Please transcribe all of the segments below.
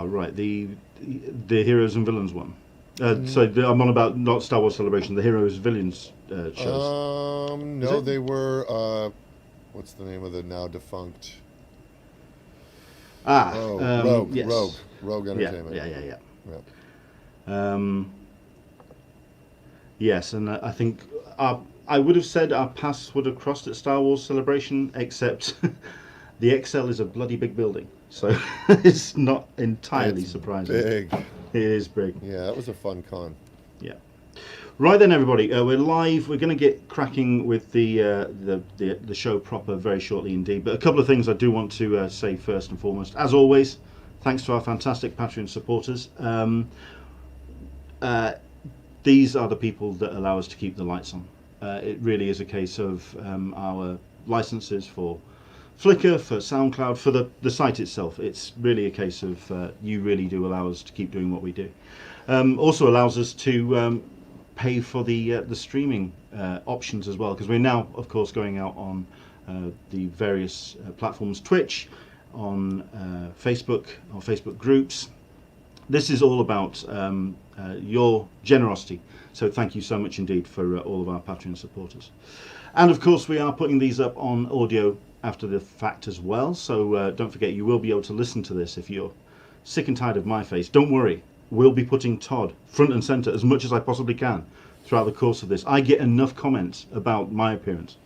right. The Heroes and Villains one. I'm on about not Star Wars Celebration. The Heroes Villains shows. No, they were. What's the name of the now defunct? Rogue. Yes. Rogue Entertainment. Yeah. Yes, and I think I would have said our paths would have crossed at Star Wars Celebration, except the XL is a bloody big building, so it's not entirely surprising. Big. It is big. Yeah, that was a fun con. Yeah. Right then, everybody, we're live. We're going to get cracking with the show proper very shortly indeed. But a couple of things I do want to say first and foremost. As always, thanks to our fantastic Patreon supporters. These are the people that allow us to keep the lights on. It really is a case of our licenses for Flickr, for SoundCloud, for the site itself. It's really a case of you really do allow us to keep doing what we do. Also allows us to pay for the streaming options as well, because we're now, of course, going out on the various platforms, Twitch, on Facebook, on Facebook groups. This is all about your generosity, so thank you so much indeed for all of our Patreon supporters. And of course, we are putting these up on audio after the fact as well, so don't forget, you will be able to listen to this if you're sick and tired of my face. Don't worry, we'll be putting Todd front and centre as much as I possibly can throughout the course of this. I get enough comments about my appearance,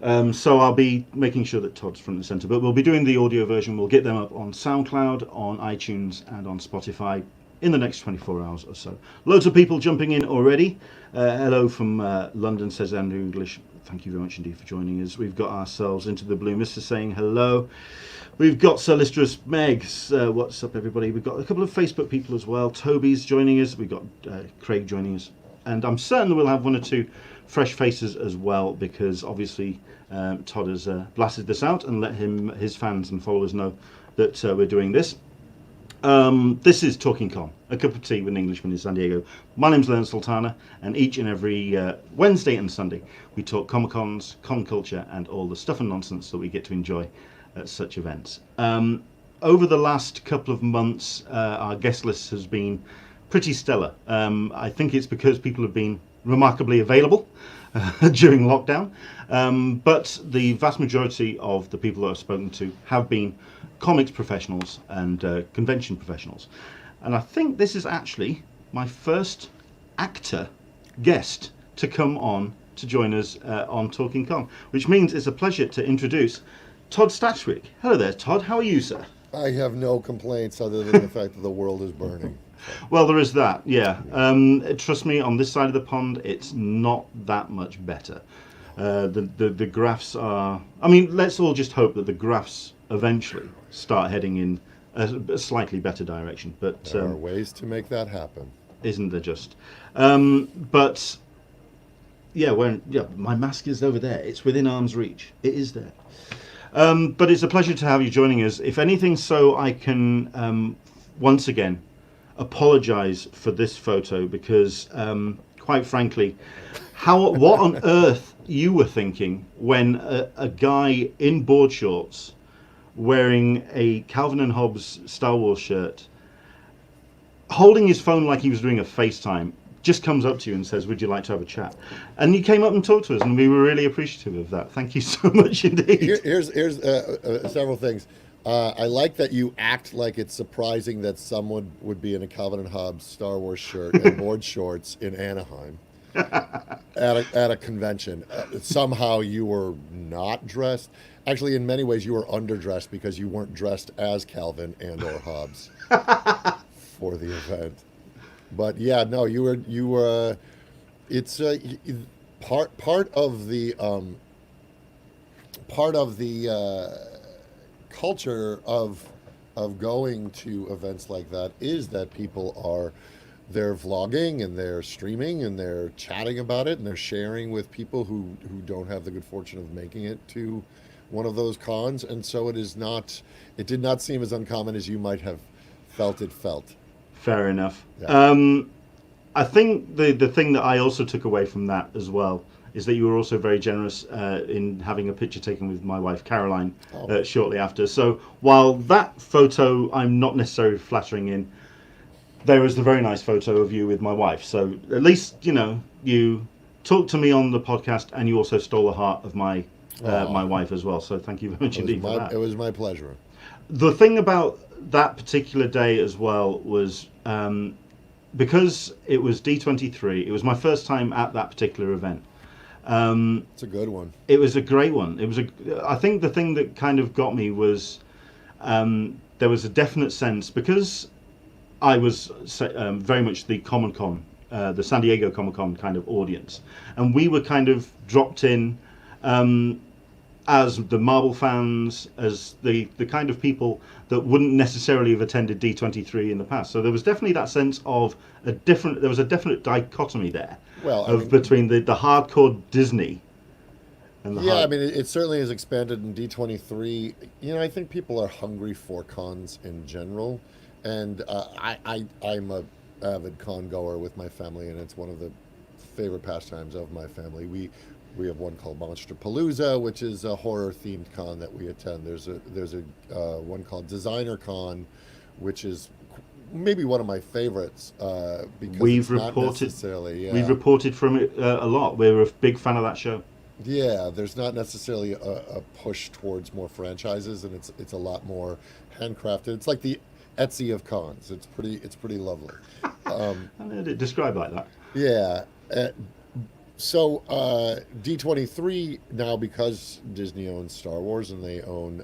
so I'll be making sure that Todd's front and centre. But we'll be doing the audio version. We'll get them up on SoundCloud, on iTunes and on Spotify in the next 24 hours or so. Loads of people jumping in already. Hello from London, says Andrew English. Thank you very much indeed for joining us. We've got ourselves Into the Blue Mister saying hello. We've got Sir Listerus Megs. What's up, everybody? We've got a couple of Facebook people as well. Toby's joining us. We've got Craig joining us. And I'm certain we'll have one or two fresh faces as well, because obviously Todd has blasted this out and let his fans and followers know that we're doing this. This is Talkin Con, a cup of tea with an Englishman in San Diego. My name's Leonard Sultana, and each and every Wednesday and Sunday we talk Comic-Cons, con culture, and all the stuff and nonsense that we get to enjoy at such events. Over the last couple of months, our guest list has been pretty stellar. I think it's because people have been remarkably available during lockdown, but the vast majority of the people that I've spoken to have been comics professionals and convention professionals. And I think this is actually my first actor guest to come on to join us on Talkin Con, which means it's a pleasure to introduce TODD STASHWICK. Hello there, Todd. How are you, sir? I have no complaints other than the fact that the world is burning. Well, there is that, yeah. Trust me, on this side of the pond, it's not that much better. The graphs are... I mean, let's all just hope that the graphs eventually start heading in a slightly better direction. But there are ways to make that happen. Isn't there just? But, yeah, my mask is over there. It's within arm's reach. It is there. But it's a pleasure to have you joining us. If anything, so I can, once again, apologize for this photo, because quite frankly, what on earth you were thinking when a guy in board shorts wearing a Calvin and Hobbes Star Wars shirt, holding his phone like he was doing a FaceTime, just comes up to you and says, would you like to have a chat? And you came up and talked to us, and we were really appreciative of that. Thank you so much indeed. Here's several things. I like that you act like it's surprising that someone would be in a Calvin and Hobbes Star Wars shirt and board shorts in Anaheim at a convention. Somehow you were not dressed. Actually, in many ways, you were underdressed because you weren't dressed as Calvin and or Hobbes for the event. But yeah, no, you were. It's part of the culture of going to events like that is that people they're vlogging and they're streaming and they're chatting about it and they're sharing with people who don't have the good fortune of making it to one of those cons. And so it did not seem as uncommon as you might have felt. Fair enough. Yeah. I think the thing that I also took away from that as well is that you were also very generous in having a picture taken with my wife Caroline shortly after. So while that photo I'm not necessarily flattering in, there was the very nice photo of you with my wife. So at least, you talked to me on the podcast, and you also stole the heart of my my wife as well. So thank you very much indeed for that. It was my pleasure. The thing about that particular day as well was because it was D23. It was my first time at that particular event. It's a good one. It was a great one. I think the thing that kind of got me was there was a definite sense, because I was very much the Comic Con, the San Diego Comic Con kind of audience, and we were kind of dropped in as the Marvel fans, as the kind of people that wouldn't necessarily have attended D23 in the past. So there was definitely that sense of there was a definite dichotomy there, between the hardcore Disney and the I mean, it certainly has expanded in D23. I think people are hungry for cons in general. And I'm a avid con goer with my family, and it's one of the favorite pastimes of my family. We have one called Monster Palooza, which is a horror themed con that we attend. There's a one called Designer Con, which is maybe one of my favorites because we've reported from it a lot. We're a big fan of that show. Yeah, there's not necessarily a push towards more franchises, and it's a lot more handcrafted. It's like the Etsy of cons. It's pretty lovely. I heard it described like that. Yeah. So D23 now, because Disney owns Star Wars and they own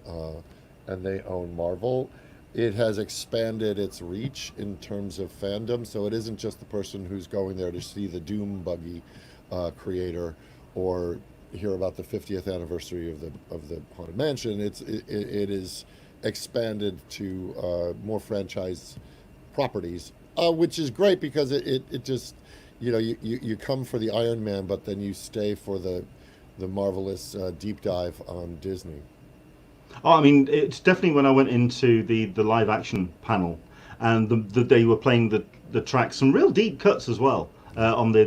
Marvel, it has expanded its reach in terms of fandom. So it isn't just the person who's going there to see the Doom buggy creator or hear about the 50th anniversary of the Haunted Mansion. It is expanded to more franchise properties, which is great because it just, you come for the Iron Man, but then you stay for the marvelous deep dive on Disney. Oh, I mean, it's definitely when I went into the live action panel, and they were playing the tracks, some real deep cuts as well and they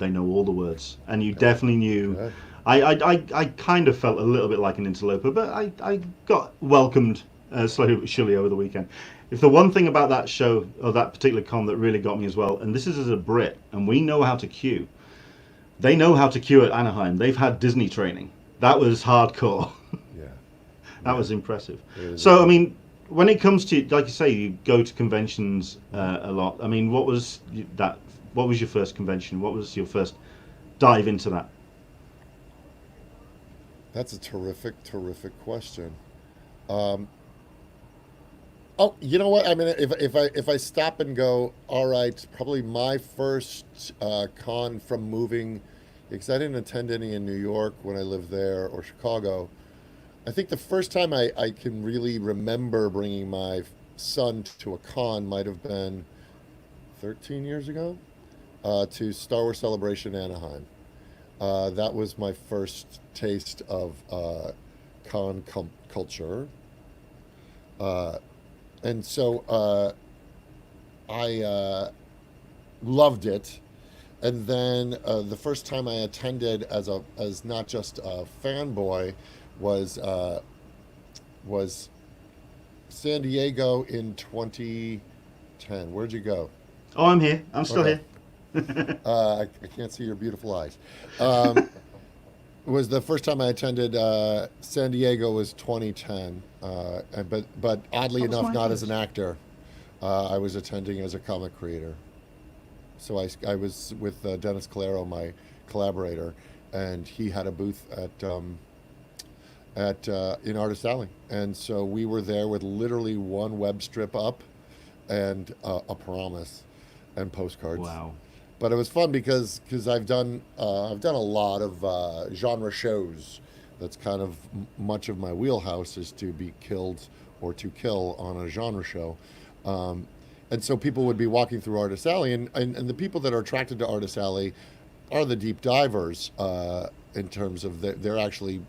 know all the words, and you definitely knew. Yeah. I kind of felt a little bit like an interloper, but I got welcomed slowly but surely over the weekend. If the one thing about that show, or that particular con, that really got me as well, and this is as a Brit, and we know how to queue. They know how to queue at Anaheim. They've had Disney training. That was hardcore. Yeah. That was impressive. So, I mean, when it comes to, like you say, you go to conventions a lot. I mean, what was your first convention? What was your first dive into that? That's a terrific question. You know what? I mean, if I stop and go, all right, probably my first con from moving, because I didn't attend any in New York when I lived there, or Chicago. I think the first time I can really remember bringing my son to a con might have been 13 years ago, to Star Wars Celebration Anaheim. That was my first taste of con culture. And so I loved it. And then the first time I attended as not just a fanboy was San Diego in 2010. Where'd you go? Oh, I'm here. I'm still here. I can't see your beautiful eyes. Was the first time I attended San Diego was 2010, but oddly enough, not as an actor. I was attending as a comic creator. So I was with Dennis Calero, my collaborator, and he had a booth in Artist Alley, and so we were there with literally one web strip up and a promise and postcards. Wow. But it was fun because I've done a lot of genre shows. That's kind of much of my wheelhouse, is to be killed or to kill on a genre show. And so people would be walking through Artist Alley, and the people that are attracted to Artist Alley are the deep divers in terms of they're actually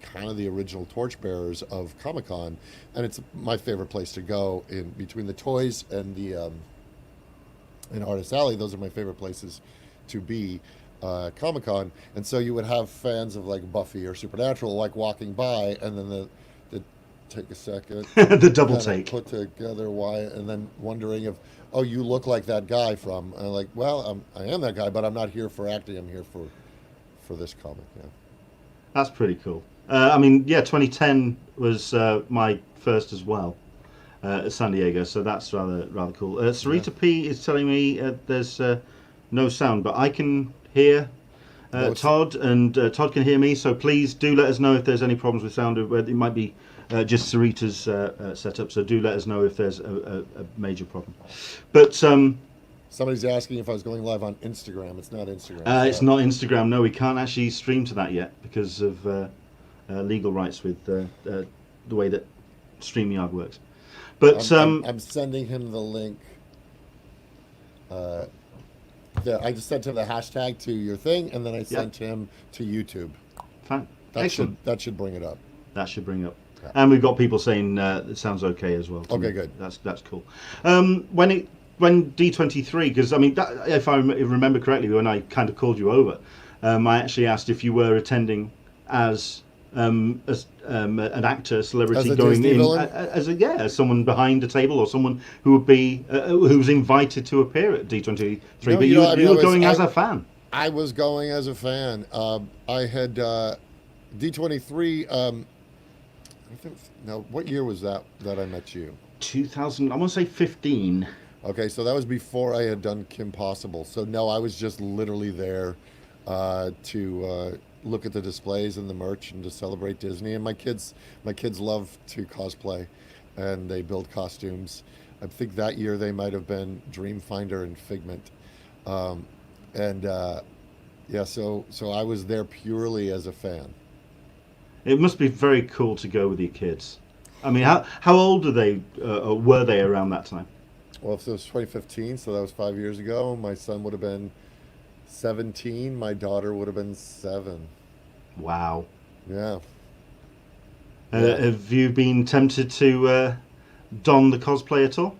kind of the original torchbearers of Comic-Con, and it's my favorite place to go in between the toys and the in Artist Alley. Those are my favorite places to be. Comic Con, and so you would have fans of like Buffy or Supernatural like walking by, and then the take a second, The double kind of take. put together why, and then wondering if, oh, you look like that guy from, and like, well, I am that guy, but I'm not here for acting. I'm here for this comic. Yeah. That's pretty cool. I mean, yeah, 2010 was my first as well at San Diego, so that's rather cool. Sarita P is telling me there's no sound, but I can hear No, Todd, and Todd can hear me. So please do let us know if there's any problems with sound. It might be just Sarita's setup. So do let us know if there's a major problem. But somebody's asking if I was going live on Instagram. It's not Instagram. it's not Instagram. No, we can't actually stream to that yet because of legal rights with the way that StreamYard works. But I'm sending him the link. There, I just sent him the hashtag to your thing, and then I sent him to YouTube. fine. That Excellent. that should bring it up. That should bring up. Yeah. And we've got people saying it sounds okay as well. Okay, good. That's cool. When D23, because I mean, if I remember correctly, when I kind of called you over, I actually asked if you were attending as an actor, celebrity, As a going Disney in villain? as someone behind the table or someone who would be who's invited to appear at D23. No, but you know, I mean, you I were was- going as a fan. I was going as a fan. I had D23. I think, now, what year was that I met you? 2000, I want to say 15. Okay, so that was before I had done Kim Possible. So no, I was just literally there to look at the displays and the merch and to celebrate Disney. And my kids love to cosplay, and they build costumes. I think that year they might have been Dreamfinder and Figment, yeah. So I was there purely as a fan. It must be very cool to go with your kids. I mean, how old are they? Were they around that time? Well, if it was 2015, so that was 5 years ago. My son would have been 17. My daughter would have been 7. Wow. Yeah. Have you been tempted to don the cosplay at all?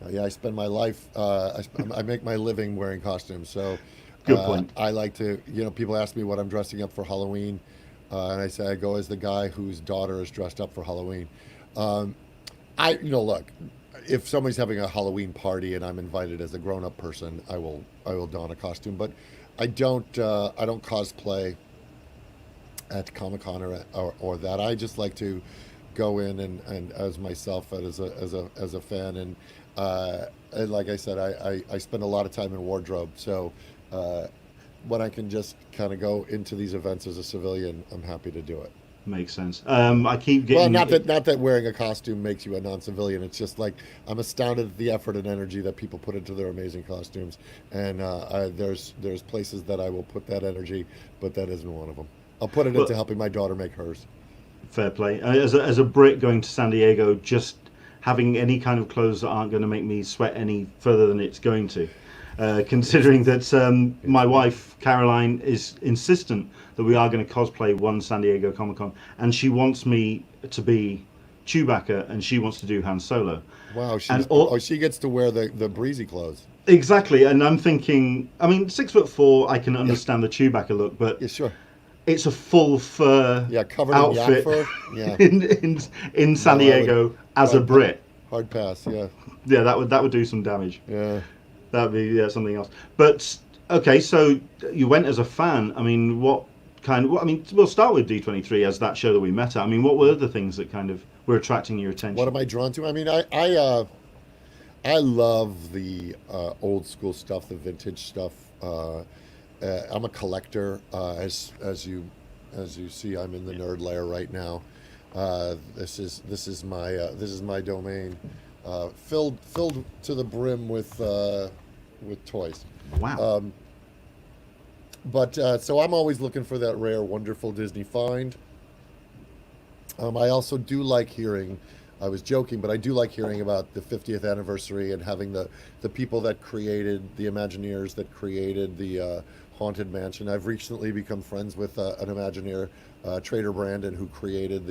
Yeah, I spend my life, I make my living wearing costumes. So Good point. I like to, people ask me what I'm dressing up for Halloween. And I say I go as the guy whose daughter is dressed up for Halloween. Look, if somebody's having a Halloween party and I'm invited as a grown-up person, I will don a costume. But I don't cosplay at Comic-Con or that. I just like to go in and as myself and as a fan. And like I said, I spend a lot of time in wardrobe. So when I can just kind of go into these events as a civilian, I'm happy to do it. Makes sense. I keep getting... Well, not that wearing a costume makes you a non-civilian. It's just like I'm astounded at the effort and energy that people put into their amazing costumes. And there's places that I will put that energy, but that isn't one of them. I'll put it into helping my daughter make hers. Fair play. As a Brit going to San Diego, just having any kind of clothes that aren't going to make me sweat any further than it's going to. Considering that my wife Caroline is insistent that we are going to cosplay one San Diego Comic Con, and she wants me to be Chewbacca and she wants to do Han Solo. Wow, she gets to wear the breezy clothes. Exactly, and I'm thinking, I mean, 6'4", I can understand the Chewbacca look, but Yeah, sure. it's a full fur Covered outfit in yak fur. Yeah, in San Diego as a Brit. hard pass. Yeah, Yeah, that would do some damage. yeah. That'd be something else. But okay, so you went as a fan. I mean, we'll start with D23 as that show that we met at. I mean, what were the things that kind of were attracting your attention? What am I drawn to? I mean, I love the old school stuff, the vintage stuff. I'm a collector, as you see. I'm in the nerd layer right now. This is my domain, filled to the brim with toys. Wow. But so I'm always looking for that rare, wonderful Disney find. I also do like hearing. I was joking, but I do like hearing about the 50th anniversary and having the people that created the Imagineers that created the Haunted Mansion. I've recently become friends with an Imagineer, Trader Brandon, who created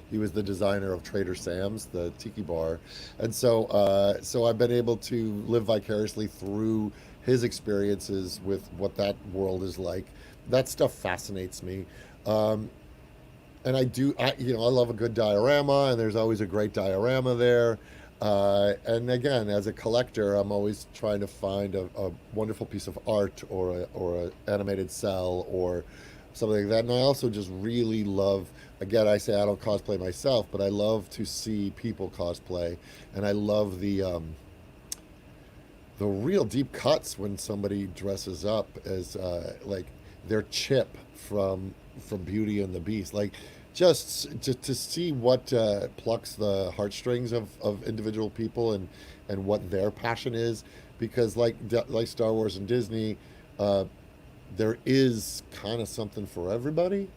he was the designer of Trader Sam's, the tiki bar. And so I've been able to live vicariously through his experiences with what that world is like. That stuff fascinates me. And I love a good diorama, and there's always a great diorama there. And again, as a collector, I'm always trying to find a wonderful piece of art or a animated cell or something like that. And I also just really love, again, I say I don't cosplay myself, but I love to see people cosplay, and I love the real deep cuts when somebody dresses up as like their Chip from Beauty and the Beast. Like, just to see what plucks the heartstrings of individual people and what their passion is, because like Star Wars and Disney, there is kind of something for everybody,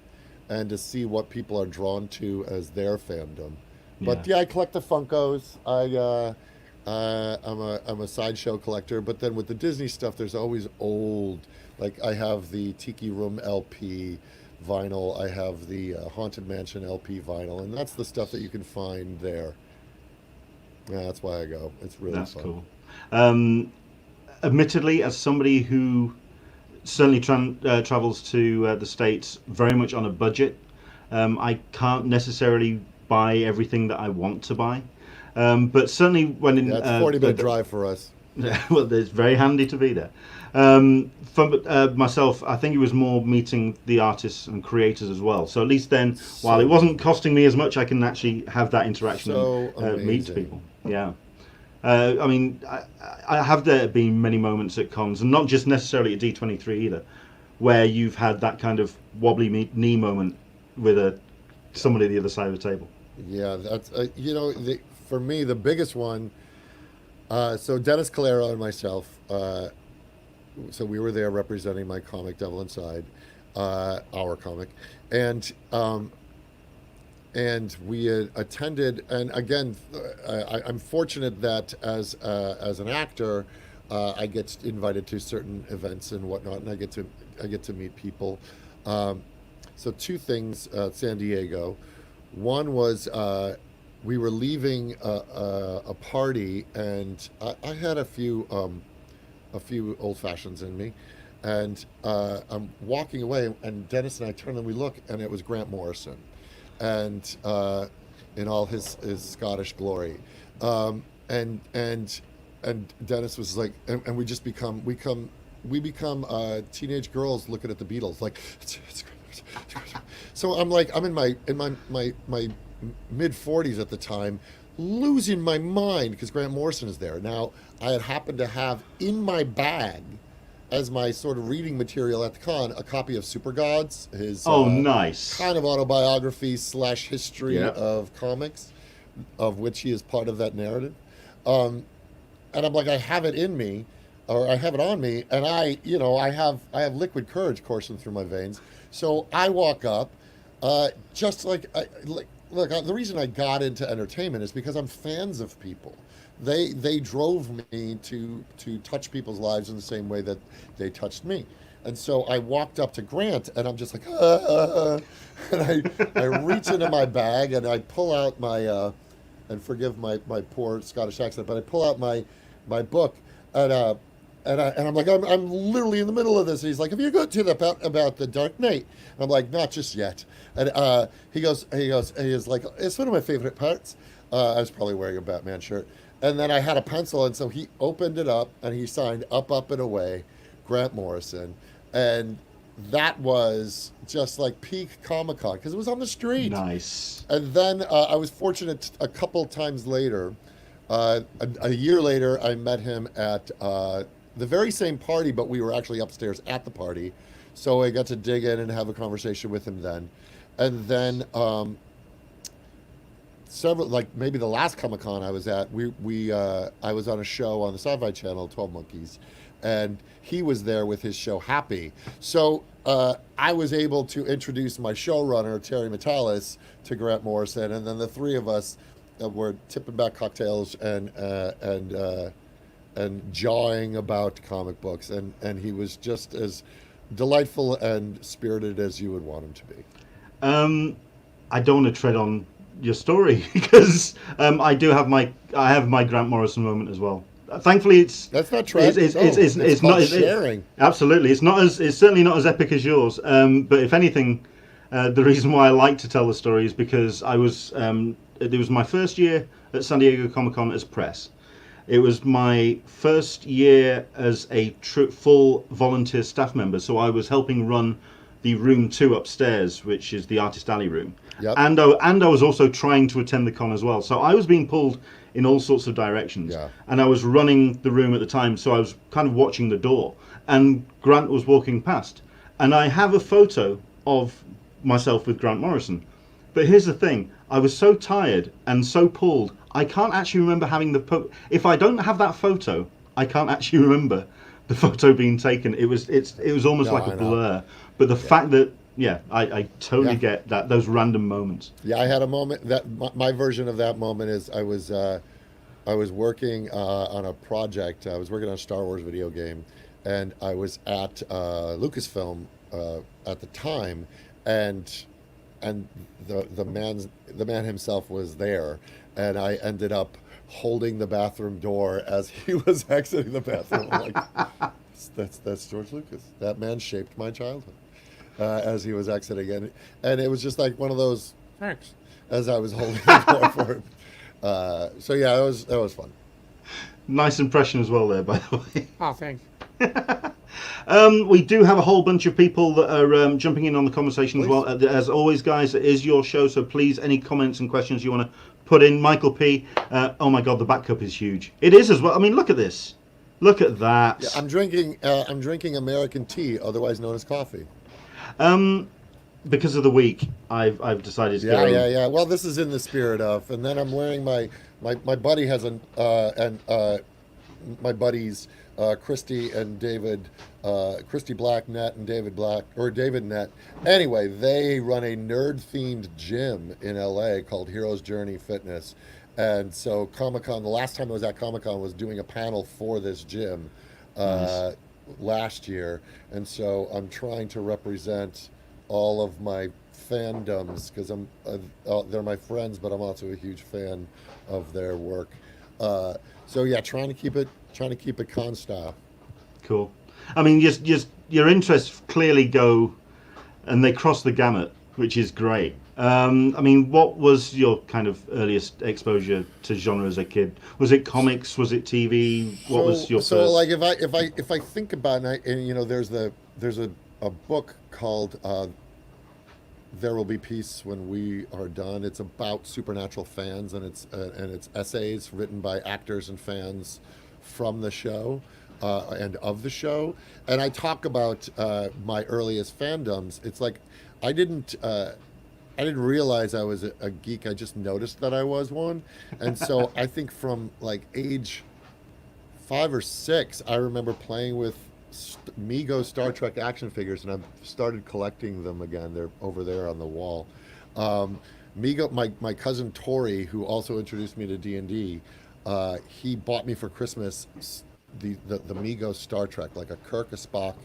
and to see what people are drawn to as their fandom. But yeah, I collect the Funkos. I'm a sideshow collector, but then with the Disney stuff, there's always old. Like, I have the Tiki Room LP vinyl. I have the Haunted Mansion LP vinyl, and that's the stuff that you can find there. Yeah, that's why I go. It's really That's fun. cool. Admittedly, as somebody who certainly travels to the States very much on a budget, I can't necessarily buy everything that I want to buy. But certainly when in Yeah, it's a 40-minute drive for us. well, it's very handy to be there. For myself, I think it was more meeting the artists and creators as well. So at least then, while it wasn't costing me as much, I can actually have that interaction and meet people. Yeah. I mean, I have there been many moments at cons, and not just necessarily at D23 either, where you've had that kind of wobbly knee moment with somebody at the other side of the table. Yeah, that's for me the biggest one. So Dennis Calero and myself, so we were there representing my comic Devil Inside, our comic, and we attended. And again, I'm fortunate that as an actor, I get invited to certain events and whatnot, and I get to meet people. So two things, San Diego. One was we were leaving a party, and I had a few old fashions in me, and I'm walking away, and Dennis and I turn and we look, and it was Grant Morrison, and in all his Scottish glory, and Dennis was like, and we just become teenage girls looking at the Beatles, like. So I'm like, I'm in my mid 40s at the time, losing my mind because Grant Morrison is there. Now, I had happened to have in my bag, as my sort of reading material at the con, a copy of Super Gods, his nice kind of autobiography / history of comics, of which he is part of that narrative. And I'm like, I have it in me, or I have it on me, and I have liquid courage coursing through my veins. So I walk up, just like, look, the reason I got into entertainment is because I'm fans of people. They drove me to touch people's lives in the same way that they touched me. And so I walked up to Grant, and I'm just like, and I reach into my bag, and I pull out my, and forgive my poor Scottish accent, but I pull out my book, and I'm like, I'm literally in the middle of this. And he's like, have you got to about the Dark Knight? And I'm like, not just yet. And he goes, like, it's one of my favorite parts. I was probably wearing a Batman shirt. And then I had a pencil, and so he opened it up, and he signed Up, Up, and Away, Grant Morrison. And that was just like peak Comic-Con, because it was on the street. Nice. And then I was fortunate a couple times later, a year later, I met him at the very same party, but we were actually upstairs at the party. So I got to dig in and have a conversation with him then. And then several, like maybe the last Comic-Con I was at, I was on a show on the Sci-Fi Channel, 12 Monkeys, and he was there with his show Happy. So I was able to introduce my showrunner, Terry Metalis, to Grant Morrison, and then the three of us were tipping back cocktails and jawing about comic books, and he was just as delightful and spirited as you would want him to be. I don't want to tread on your story because I have my Grant Morrison moment as well. Thankfully, That's not tread. It's not sharing. Absolutely, it's certainly not as epic as yours. But if anything, the reason why I like to tell the story is because it was my first year at San Diego Comic-Con as press. It was my first year as a full volunteer staff member, so I was helping run the room 2 upstairs, which is the Artist Alley room. Yep. And I was also trying to attend the con as well. So I was being pulled in all sorts of directions. Yeah. And I was running the room at the time, so I was kind of watching the door. And Grant was walking past. And I have a photo of myself with Grant Morrison. But here's the thing. I was so tired and so pulled, I can't actually remember having if I don't have that photo, I can't actually remember the photo being taken. It was almost like a blur. But the fact that I totally get that, those random moments. Yeah, I had a moment that my version of that moment is I was working on a project. I was working on a Star Wars video game, and I was at Lucasfilm at the time, and the man himself was there, and I ended up holding the bathroom door as he was exiting the bathroom. I'm like, that's George Lucas. That man shaped my childhood. As he was exiting, and it was just like one of those thanks as I was holding the door for him. So yeah, that was fun. Nice impression as well there, by the way. Oh, thanks. We do have a whole bunch of people that are jumping in on the conversation as well. As always, guys, it is your show, so please, any comments and questions you want to put in. Michael P. Oh my God, the back cup is huge. It is as well. I mean, look at this. Look at that. Yeah, I'm drinking American tea, otherwise known as coffee. Because of the week, I've decided to go. Yeah. Well, this is in the spirit of, and then I'm wearing my buddy has my buddies Christy and David, Christy Blacknet and David Net. Anyway, they run a nerd-themed gym in LA called Hero's Journey Fitness, and so Comic-Con. The last time I was at Comic-Con was doing a panel for this gym. Nice. Last year, and so I'm trying to represent all of my fandoms because they're my friends, but I'm also a huge fan of their work. So yeah, trying to keep it con style. Cool. I mean, just your interests clearly go, and they cross the gamut, which is great. I mean, what was your kind of earliest exposure to genre as a kid? Was it comics? Was it TV? What was your so first? Like if I think about it, and you know, there's a book called There Will Be Peace When We Are Done. It's about supernatural fans, and it's essays written by actors and fans from the show and of the show. And I talk about my earliest fandoms. It's like I didn't realize I was a geek. I just noticed that I was one. And so I think from like age 5 or 6, I remember playing with Mego Star Trek action figures, and I've started collecting them again. They're over there on the wall. Mego, my cousin Tori, who also introduced me to D&D, he bought me for Christmas the Mego Star Trek, like a Kirk, a Spock,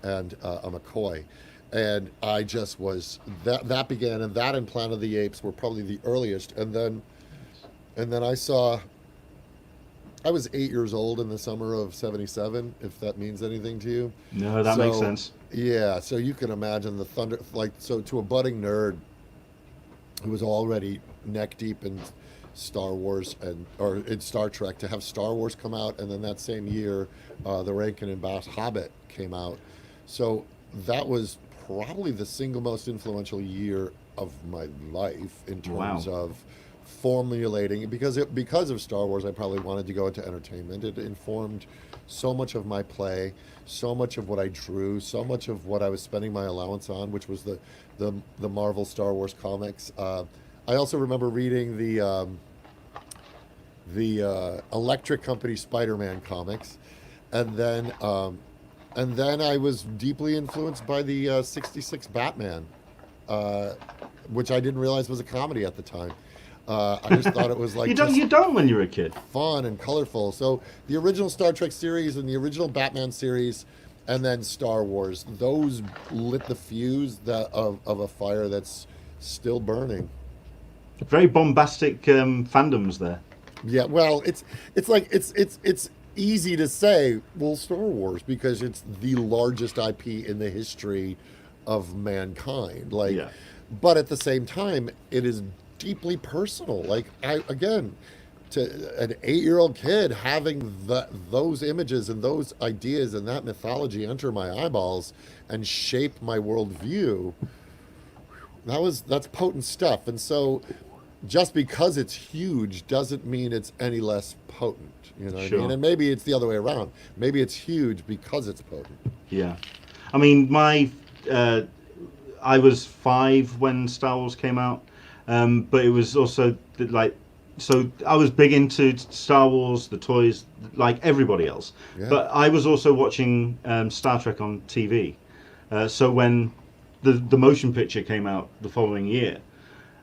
and a McCoy. And I just was that began, and that and Planet of the Apes were probably the earliest. And then I was 8 years old in the summer of '77, if that means anything to you. No, that makes sense. Yeah, so you can imagine the thunder, so to a budding nerd who was already neck deep in Star Wars or in Star Trek, to have Star Wars come out, and then that same year, the Rankin and Bass Hobbit came out. So that was probably the single most influential year of my life in terms of formulating, because of Star Wars. I probably wanted to go into entertainment. It informed so much of my play, so much of what I drew, so much of what I was spending my allowance on, which was the Marvel Star Wars comics. I also remember reading the Electric Company Spider-Man comics, and then I was deeply influenced by the '66 Batman, which I didn't realize was a comedy at the time. I just thought it was like you don't when you're a kid. Fun and colorful. So the original Star Trek series and the original Batman series and then Star Wars. Those lit the fuse of a fire that's still burning. Very bombastic fandoms there. Yeah, well, it's easy to say, well, Star Wars, because it's the largest IP in the history of mankind. Like, Yeah. but at the same time, it is deeply personal. Like, again, to an 8-year-old kid having those images and those ideas and that mythology enter my eyeballs and shape my worldview. That's potent stuff. And so, just because it's huge doesn't mean it's any less potent. You know what I mean? And maybe it's the other way around. Maybe it's huge because it's potent. Yeah. I mean, I was 5 when Star Wars came out, but it was also like, so I was big into Star Wars, the toys, like everybody else. Yeah. But I was also watching Star Trek on TV. So when the motion picture came out the following year,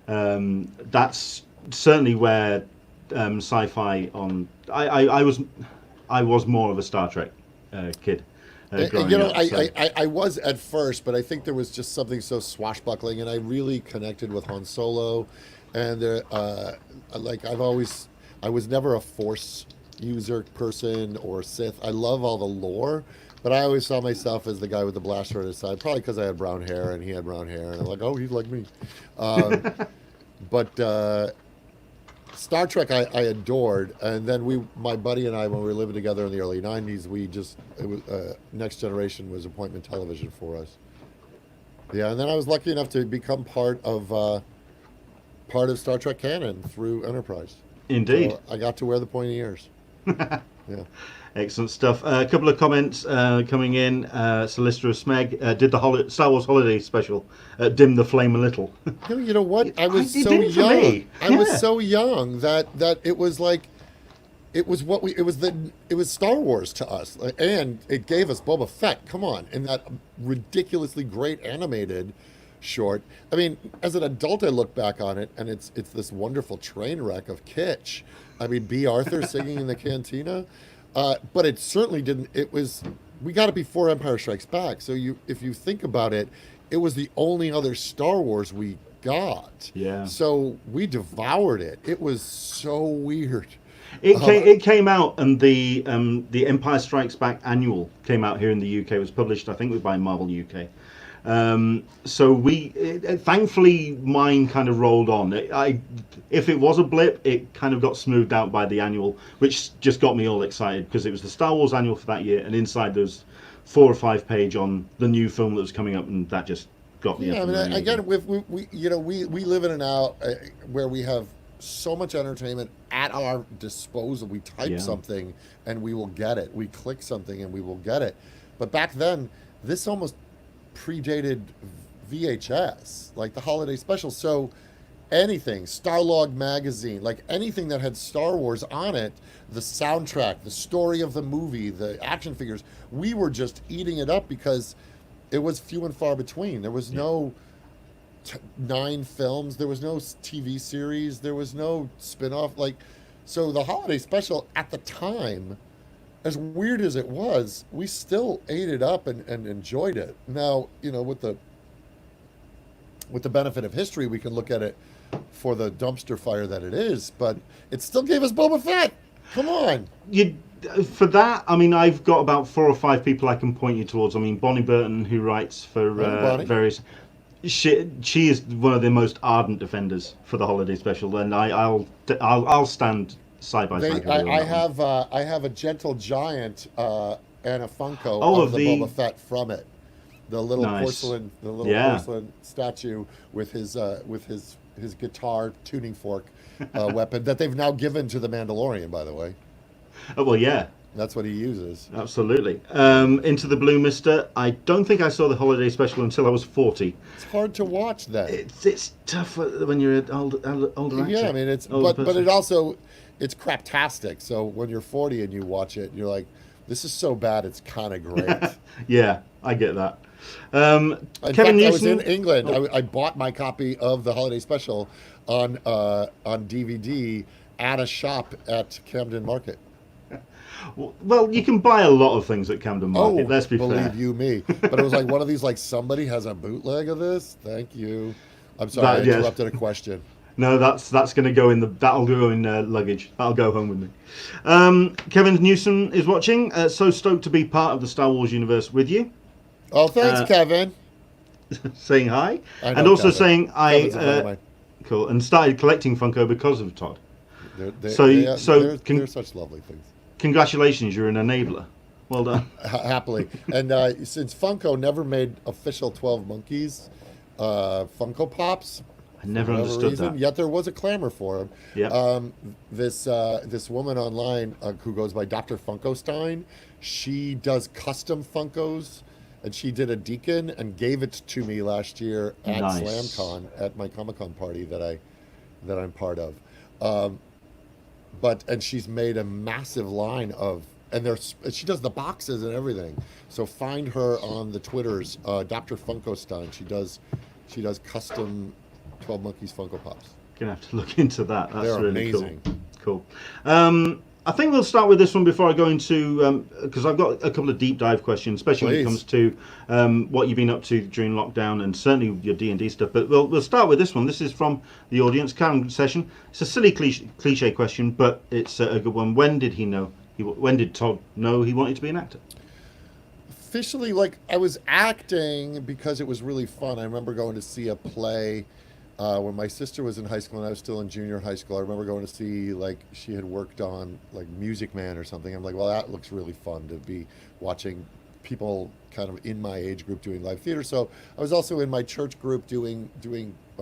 that's certainly where sci-fi on. I was more of a Star Trek kid. You know, I was at first, but I think there was just something so swashbuckling, and I really connected with Han Solo, and like I was never a Force user person or Sith. I love all the lore, but I always saw myself as the guy with the blaster on his side, probably because I had brown hair and he had brown hair, and I'm like, oh, he's like me. But Star Trek I adored, and then my buddy and I, when we were living together in the early 90s, it was Next Generation was appointment television for us. Yeah, and then I was lucky enough to become part of Star Trek canon through Enterprise. Indeed. So I got to wear the pointy ears. Yeah. Excellent stuff. A couple of comments coming in. Solicitor Smeg, did the Star Wars Holiday Special dim the flame a little? You know what? I was It so did for young. me. I was so young that it was like, it was Star Wars to us, and it gave us Boba Fett. Come on, in that ridiculously great animated short. I mean, as an adult, I look back on it, and it's this wonderful train wreck of kitsch. I mean, B. Arthur singing in the cantina. But it certainly didn't. We got it before Empire Strikes Back. So if you think about it, it was the only other Star Wars we got. Yeah. So we devoured it. It was so weird. It came out, and the Empire Strikes Back annual came out here in the UK. It was published, I think, by Marvel UK. So thankfully, mine kind of rolled on. If it was a blip, it kind of got smoothed out by the annual, which just got me all excited because it was the Star Wars annual for that year, and inside there's 4 or 5 page on the new film that was coming up, and that just got me. Yeah, I mean, again, we live in an hour where we have so much entertainment at our disposal. We type something and we will get it. We click something and we will get it. But back then, this almost predated VHS, like the holiday special. So anything, Starlog magazine, like anything that had Star Wars on it, the soundtrack, the story of the movie, the action figures, we were just eating it up because it was few and far between. There was no 9 films, there was no TV series, there was no spin-off. So the holiday special at the time, as weird as it was, we still ate it up and enjoyed it. Now, with the benefit of history, we can look at it for the dumpster fire that it is, but it still gave us Boba Fett. Come on. For that, I mean, I've got about 4 or 5 people I can point you towards. I mean, Bonnie Burton, who writes for various. She is one of the most ardent defenders for the holiday special, and I'll stand side by side. I have a Gentle Giant and a Funko of the Boba Fett from it. The little porcelain, porcelain statue with his guitar tuning fork weapon that they've now given to the Mandalorian, by the way. Oh, well, yeah. That's what he uses. Absolutely. Into the Blue Mister. I don't think I saw the holiday special until I was 40. It's hard to watch then. It's tough when you're an older actor. Yeah, I mean, but it also, it's craptastic. So when you're 40 and you watch it, you're like, this is so bad, it's kind of great. Yeah, I get that. In Kevin fact, Newsom, I was in England. I bought my copy of the holiday special on DVD at a shop at Camden Market. Well, you can buy a lot of things at Camden Market. Let's be believe fair. you me. But it was like one of these, like, somebody has a bootleg of this. Thank you. I'm sorry, I Yes. interrupted a question. No, that's going to go in that'll go in luggage. That'll go home with me. Kevin Newsom is watching. So stoked to be part of the Star Wars universe with you. Oh, thanks, Kevin. Saying hi, I know and also Kevin. saying Kevin's a friend of mine. cool, and started collecting Funko because of Todd. They're such lovely things. Congratulations, you're an enabler. Well done. Happily. And since Funko never made official 12 Monkeys Funko Pops, I never for whatever understood reason, that. yet there was a clamor for them. Yeah. This woman online who goes by Dr. Funkostein, she does custom Funkos, and she did a Deacon and gave it to me last year at Nice. SlamCon at my Comic-Con party that I'm part of. And she's made a massive line of, and she does the boxes and everything. So find her on the Twitters, Dr. Funkostein. She does custom 12 Monkeys Funko Pops. Gonna have to look into that. That's They're really amazing. Cool. I think we'll start with this one before I go into because I've got a couple of deep dive questions, especially when it comes to what you've been up to during lockdown and certainly your D&D stuff. But we'll start with this one. This is from the audience, Karen Session. It's a silly cliche question, but it's a good one. When did he know? When did Todd know he wanted to be an actor? Officially, like, I was acting because it was really fun. I remember going to see a play when my sister was in high school and I was still in junior high school. I remember going to see, like, she had worked on, like, Music Man or something. I'm like, well, that looks really fun to be watching people kind of in my age group doing live theater. So I was also in my church group doing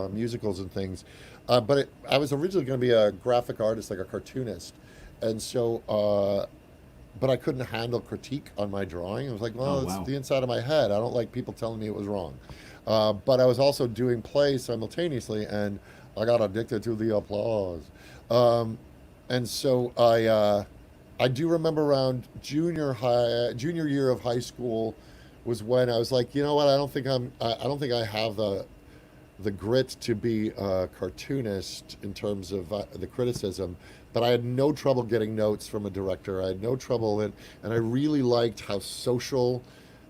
musicals and things. But I was originally going to be a graphic artist, like a cartoonist. And so, but I couldn't handle critique on my drawing. I was like, well, it's the inside of my head. I don't like people telling me it was wrong. But I was also doing plays simultaneously, and I got addicted to the applause. And so I do remember around junior year of high school was when I was like, you know what? I don't think I have the grit to be a cartoonist in terms of the criticism. But I had no trouble getting notes from a director. I had no trouble, and I really liked how social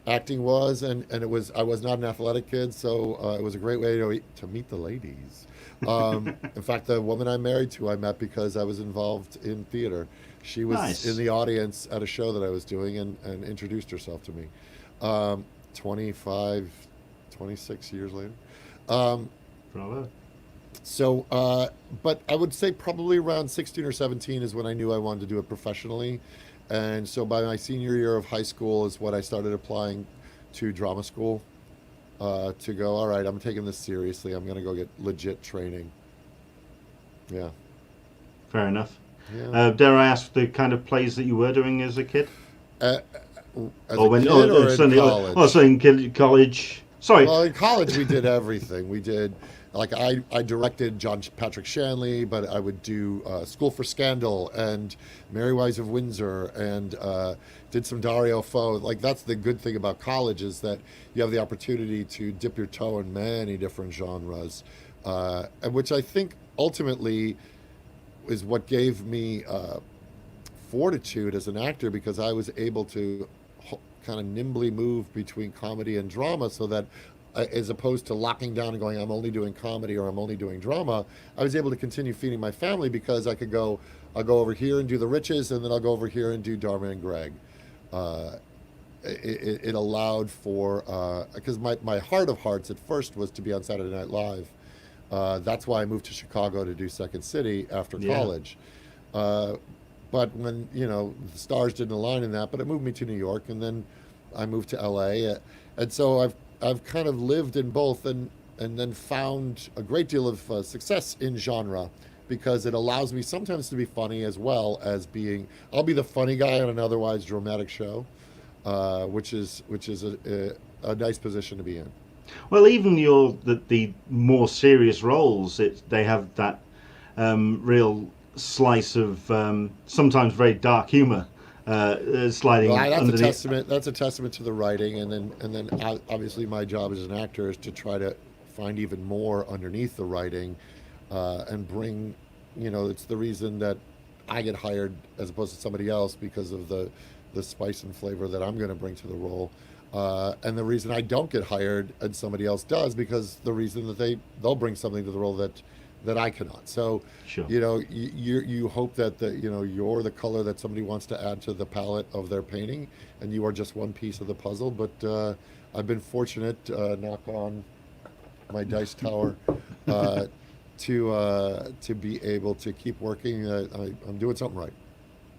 acting was, and I was not an athletic kid, so it was a great way to meet the ladies. In fact, the woman I'm married to, I met because I was involved in theater. She was in the audience at a show that I was doing and introduced herself to me. 26 years later. Bravo. So, but I would say probably around 16 or 17 is when I knew I wanted to do it professionally. And so by my senior year of high school is when I started applying to drama school to go, all right, I'm taking this seriously. I'm going to go get legit training. Yeah. Fair enough. Yeah. Dare I ask the kind of plays that you were doing as a kid? As a kid or in college? Oh, so in college. Sorry. Well, in college we did everything. We did, like, I directed John Patrick Shanley, but I would do School for Scandal and Merry Wives of Windsor and did some Dario Fo. Like, that's the good thing about college is that you have the opportunity to dip your toe in many different genres, which I think ultimately is what gave me fortitude as an actor, because I was able to kind of nimbly move between comedy and drama, so that as opposed to locking down and going, I'm only doing comedy or I'm only doing drama, I was able to continue feeding my family because I could go, I'll go over here and do The Riches, and then I'll go over here and do Dharma and Greg. It allowed for, because my heart of hearts at first was to be on Saturday Night Live. That's why I moved to Chicago to do Second City after college. But when, the stars didn't align in that, but it moved me to New York, and then I moved to LA. And so I've kind of lived in both, and then found a great deal of success in genre, because it allows me sometimes to be funny as well as I'll be the funny guy on an otherwise dramatic show, which is a nice position to be in. Well, even the more serious roles, they have that real slice of sometimes very dark humor sliding underneath. That's a testament to the writing, and then obviously my job as an actor is to try to find even more underneath the writing, and bring, it's the reason that I get hired as opposed to somebody else because of the spice and flavor that I'm going to bring to the role. And the reason I don't get hired and somebody else does, because the reason that they'll bring something to the role that I cannot. So, Sure. you know, you hope that you're the color that somebody wants to add to the palette of their painting, and you are just one piece of the puzzle. But I've been fortunate, knock on my dice tower, to be able to keep working. I'm doing something right.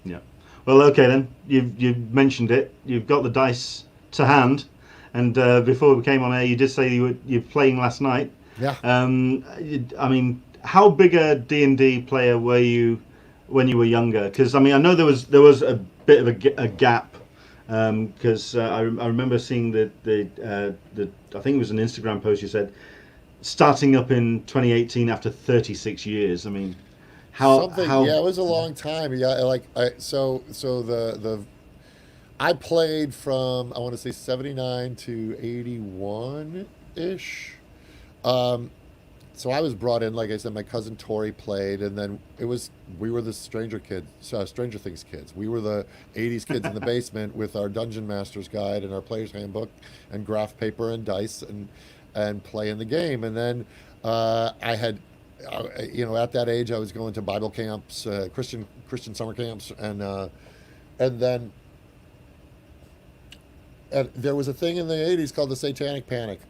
Yeah. Well, okay then. You've mentioned it. You've got the dice to hand, and before we came on air, you did say you're playing last night. Yeah. I mean, how big a D&D player were you when you were younger? Because I mean, I know there was a bit of a gap. Because I remember seeing the I think it was an Instagram post you said starting up in 2018 after 36 years. I mean, how yeah, it was a long time. Yeah, I played from, I want to say 79 to 81 ish. So I was brought in, like I said, my cousin Tori played, and then we were the Stranger Things kids. We were the 80s kids in the basement with our Dungeon Master's Guide and our Player's Handbook and graph paper and dice and playing the game. And then I had, at that age, I was going to Bible camps, Christian summer camps, and then there was a thing in the 80s called the Satanic Panic.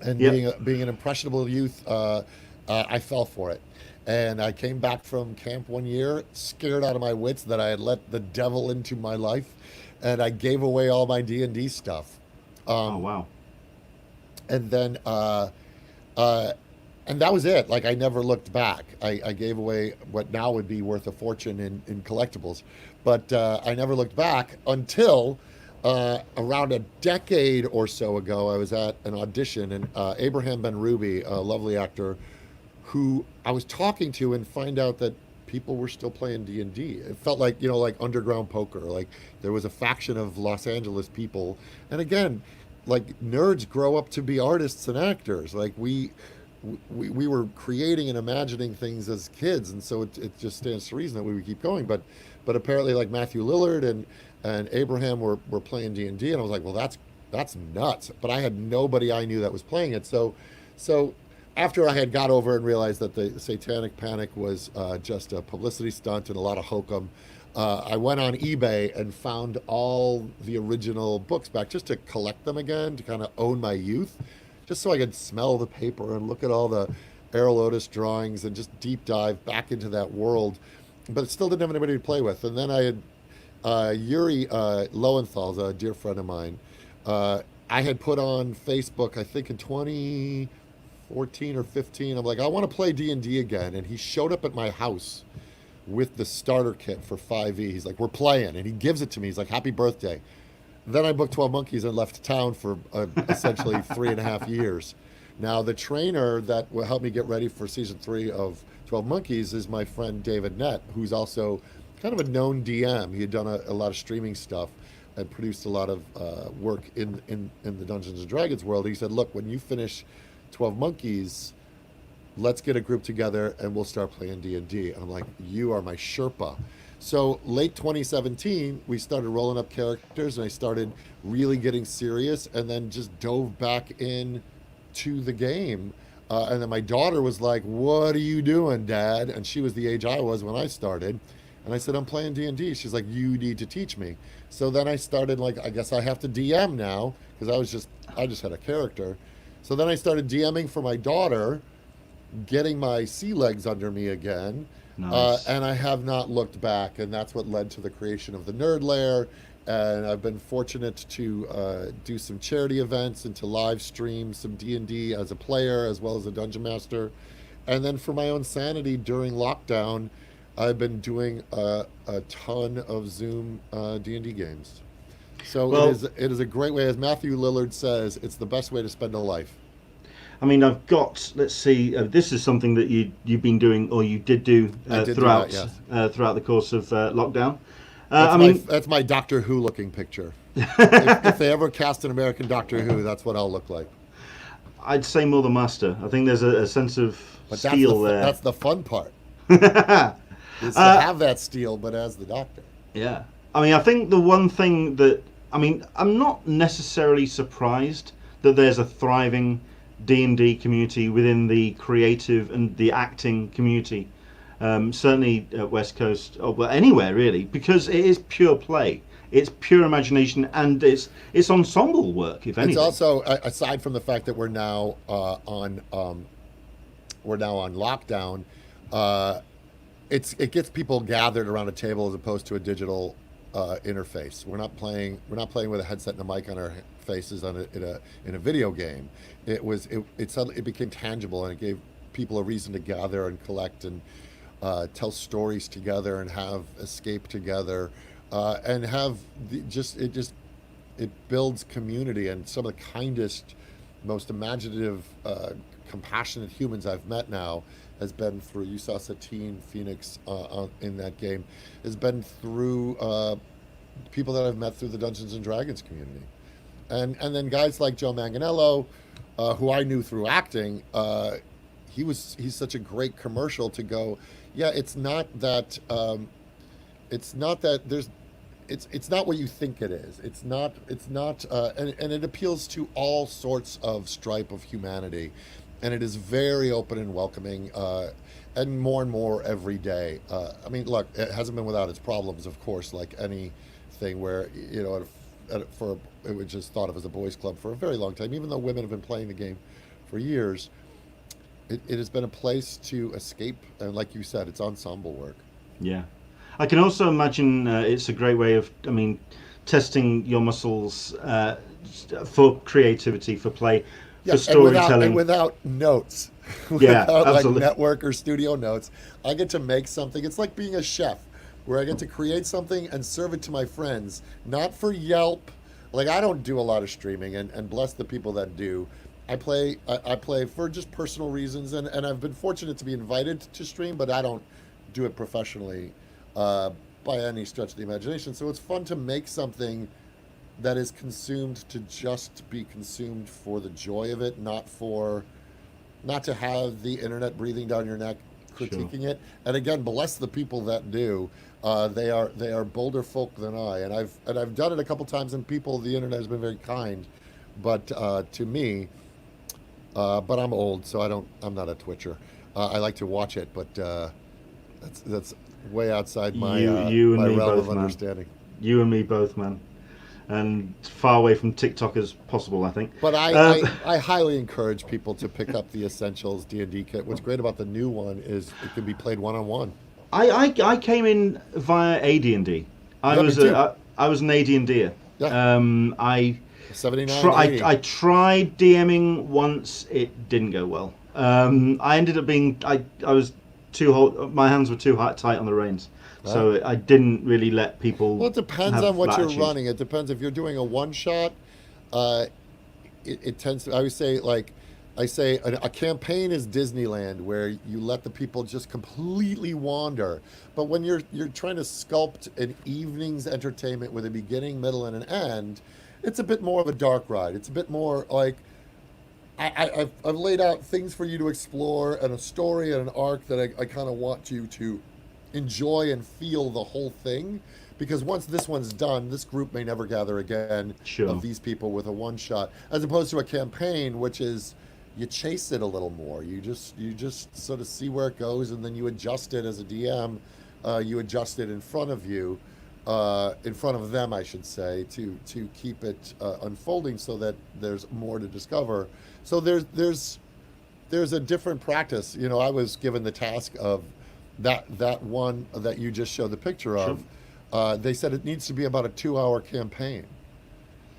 And Yep. being an impressionable youth, I fell for it. And I came back from camp one year, scared out of my wits that I had let the devil into my life, and I gave away all my D&D stuff. Oh wow. And then, and that was it. Like, I never looked back. I gave away what now would be worth a fortune in collectibles, but I never looked back until around a decade or so ago. I was at an audition, and Abraham Ben Ruby, a lovely actor, who I was talking to, and find out that people were still playing D&D. It felt like, like underground poker. Like, there was a faction of Los Angeles people, and again, like, nerds grow up to be artists and actors. Like, we were creating and imagining things as kids, and so it just stands to reason that we would keep going. But apparently, like, Matthew Lillard and Abraham were playing D&D, and I was like, well, that's nuts. But I had nobody I knew that was playing it. So after I had got over and realized that the Satanic Panic was just a publicity stunt and a lot of hokum, I went on eBay and found all the original books back, just to collect them again, to kind of own my youth, just so I could smell the paper and look at all the Errol Otis drawings and just deep dive back into that world. But it still didn't have anybody to play with. And then I had Yuri Lowenthal, a dear friend of mine. I had put on Facebook, I think in 2014 or 15, I'm like, I want to play D&D again. And he showed up at my house with the starter kit for 5e. He's like, we're playing. And he gives it to me. He's like, happy birthday. Then I booked 12 Monkeys and left town for essentially 3.5 years. Now, the trainer that will help me get ready for season 3 of 12 Monkeys is my friend David Nett, who's also kind of a known DM. He had done a lot of streaming stuff and produced a lot of work in the Dungeons and Dragons world. He said, look, when you finish 12 Monkeys, let's get a group together and we'll start playing D&D. And I'm like, you are my Sherpa. So late 2017, we started rolling up characters, and I started really getting serious, and then just dove back in to the game. And then my daughter was like, what are you doing, Dad? And she was the age I was when I started. And I said, I'm playing D&D. She's like, you need to teach me. So then I started, like, I guess I have to DM now, because I just had a character. So then I started DMing for my daughter, getting my sea legs under me again. Nice. And I have not looked back, and that's what led to the creation of the Nerd Lair. And I've been fortunate to do some charity events and to live stream some D&D as a player as well as a dungeon master. And then for my own sanity during lockdown, I've been doing a ton of Zoom D&D games. So Well, it is a great way, as Matthew Lillard says, it's the best way to spend a life. I mean, I've got. Let's see. This is something that you've been doing, or you did do I did throughout do that, yes. throughout the course of lockdown. That's my Doctor Who looking picture. if they ever cast an American Doctor Who, that's what I'll look like. I'd say more the master. I think there's a sense of But steel there. that's the fun part. is to have that steel, but as the Doctor. Yeah. I mean, I think the one thing that, I mean, I'm not necessarily surprised that there's a thriving D&D community within the creative and the acting community. Certainly at West Coast, or well, anywhere really, because it is pure play. It's pure imagination, and it's ensemble work. If anything, it's also aside from the fact that we're now on lockdown. It gets people gathered around a table as opposed to a digital interface. We're not playing with a headset and a mic on our faces in a video game. It became tangible, and it gave people a reason to gather and collect and tell stories together and have escape together, and have it builds community. And some of the kindest, most imaginative, compassionate humans I've met now has been through, you saw Satine Phoenix in that game, has been through people that I've met through the Dungeons and Dragons community. And then guys like Joe Manganiello, who I knew through acting, he's such a great commercial to go, yeah, it's not that there's, it's not what you think it is. It's not, and it appeals to all sorts of stripe of humanity. And it is very open and welcoming, and more every day. I mean, look, it hasn't been without its problems, of course, like anything where, you know, it was just thought of as a boys' club for a very long time. Even though women have been playing the game for years, it has been a place to escape. And like you said, it's ensemble work. Yeah. I can also imagine it's a great way of, I mean, testing your muscles for creativity, for play. For storytelling. And without notes, yeah, without absolutely. like network or studio notes, I get to make something. It's like being a chef, where I get to create something and serve it to my friends, not for Yelp. Like, I don't do a lot of streaming, and bless the people that do. I play for just personal reasons, and I've been fortunate to be invited to stream, but I don't do it professionally by any stretch of the imagination. So it's fun to make something that is consumed to just be consumed for the joy of it, not to have the internet breathing down your neck critiquing it. And again, bless the people that do. They are bolder folk than I, and I've done it a couple times, and the internet has been very kind, but to me, but I'm old, so I'm not a Twitcher. I like to watch it, but that's way outside my my realm of understanding. You and me both, man. And far away from TikTok as possible, I think. But I highly encourage people to pick up the Essentials D&D kit. What's great about the new one is it can be played one-on-one. I came in via AD&D. I was an AD&D'er. Yeah. I 79, I tried DMing once. It didn't go well. I ended up being I was my hands were too tight on the reins. So I didn't really let people. Well, it depends on what you're running. It depends if you're doing a one-shot. It tends to. I would say, like, a campaign is Disneyland, where you let the people just completely wander. But when you're trying to sculpt an evening's entertainment with a beginning, middle, and an end, it's a bit more of a dark ride. It's a bit more like I've laid out things for you to explore, and a story and an arc that I kind of want you to enjoy and feel the whole thing, because once this one's done, this group may never gather again. Sure. Of these people with a one shot, as opposed to a campaign, which is you chase it a little more. You just sort of see where it goes, and then you adjust it as a DM. You adjust it in front of you, in front of them, I should say, to keep it unfolding so that there's more to discover. So there's a different practice. You know, I was given the task of that one that you just showed the picture of. Sure. They said it needs to be about a 2-hour campaign.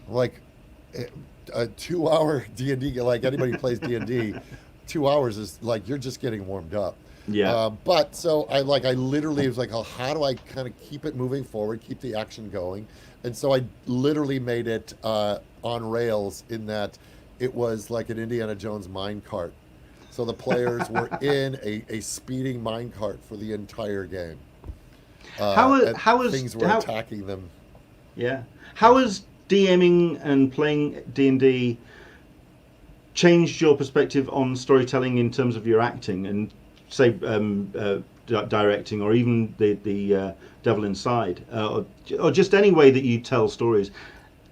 Like a 2-hour D&D, like anybody who plays D&D, 2 hours is like you're just getting warmed up. Yeah. But so I literally was like, oh, how do I kind of keep it moving forward, keep the action going? And so I literally made it on rails, in that it was like an Indiana Jones minecart. So the players were in a speeding minecart for the entire game. Things were attacking them. Yeah. How has DMing and playing D&D changed your perspective on storytelling in terms of your acting? And say directing, or even the Devil Inside, or just any way that you tell stories,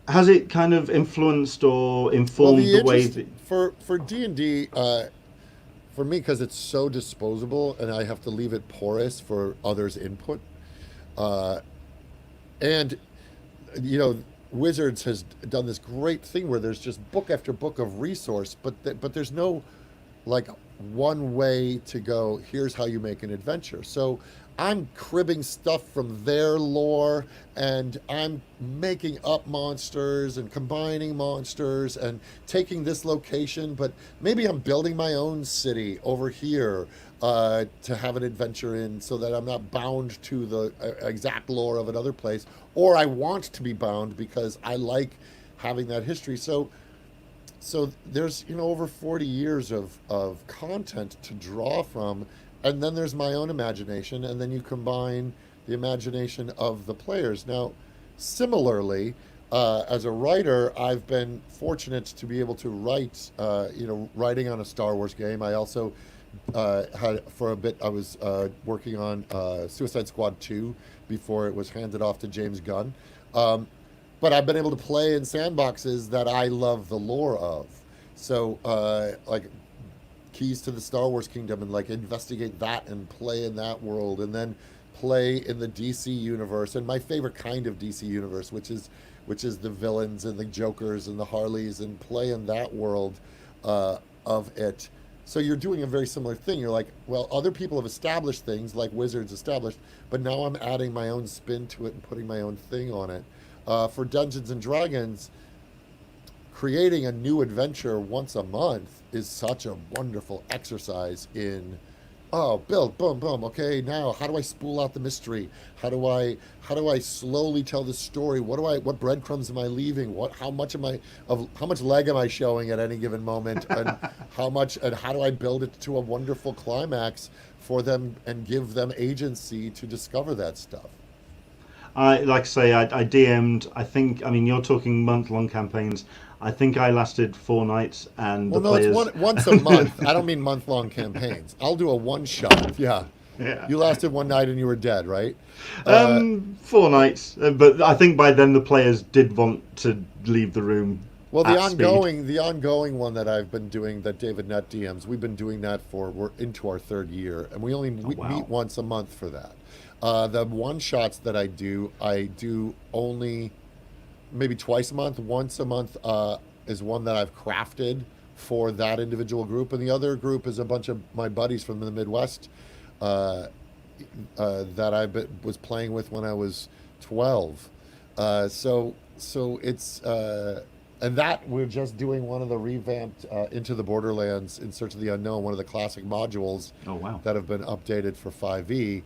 has it kind of influenced or informed the way that... for D&D, for me, because it's so disposable and I have to leave it porous for others' input, and Wizards has done this great thing where there's just book after book of resource, but there's no like one way to go, here's how you make an adventure. So I'm cribbing stuff from their lore, and I'm making up monsters and combining monsters and taking this location, but maybe I'm building my own city over here to have an adventure in, so that I'm not bound to the exact lore of another place, or I want to be bound because I like having that history. So there's over 40 years of content to draw from, and then there's my own imagination, and then you combine the imagination of the players. Now, similarly, as a writer, I've been fortunate to be able to write, writing on a Star Wars game. I also had, for a bit, I was working on Suicide Squad 2 before it was handed off to James Gunn. But I've been able to play in sandboxes that I love the lore of. So, like Keys to the Star Wars Kingdom, and like investigate that and play in that world, and then play in the DC universe, and my favorite kind of DC universe, which is the villains and the Jokers and the Harleys, and play in that world of it. So you're doing a very similar thing. You're like, well, other people have established things like Wizards established, but now I'm adding my own spin to it and putting my own thing on it. For Dungeons and Dragons, creating a new adventure once a month is such a wonderful exercise in, build, boom, boom. Okay, now how do I spool out the mystery? How do I slowly tell the story? What breadcrumbs am I leaving? How much leg am I showing at any given moment? And how do I build it to a wonderful climax for them and give them agency to discover that stuff? I DM'd, you're talking month-long campaigns. I think I lasted 4 nights, and players... it's once a month. I don't mean month-long campaigns. I'll do a one-shot. Yeah. You lasted one night and you were dead, right? 4 nights, but I think by then the players did want to leave the room. Well, the ongoing one that I've been doing, that David Nutt DMs, we've been doing that we're into our 3rd year, and we only meet once a month for that. The one-shots that I do only maybe twice a month. Once a month is one that I've crafted for that individual group, and the other group is a bunch of my buddies from the Midwest that I was playing with when I was 12. So it's and that we're just doing one of the revamped Into the Borderlands In Search of the Unknown, one of the classic modules that have been updated for 5e.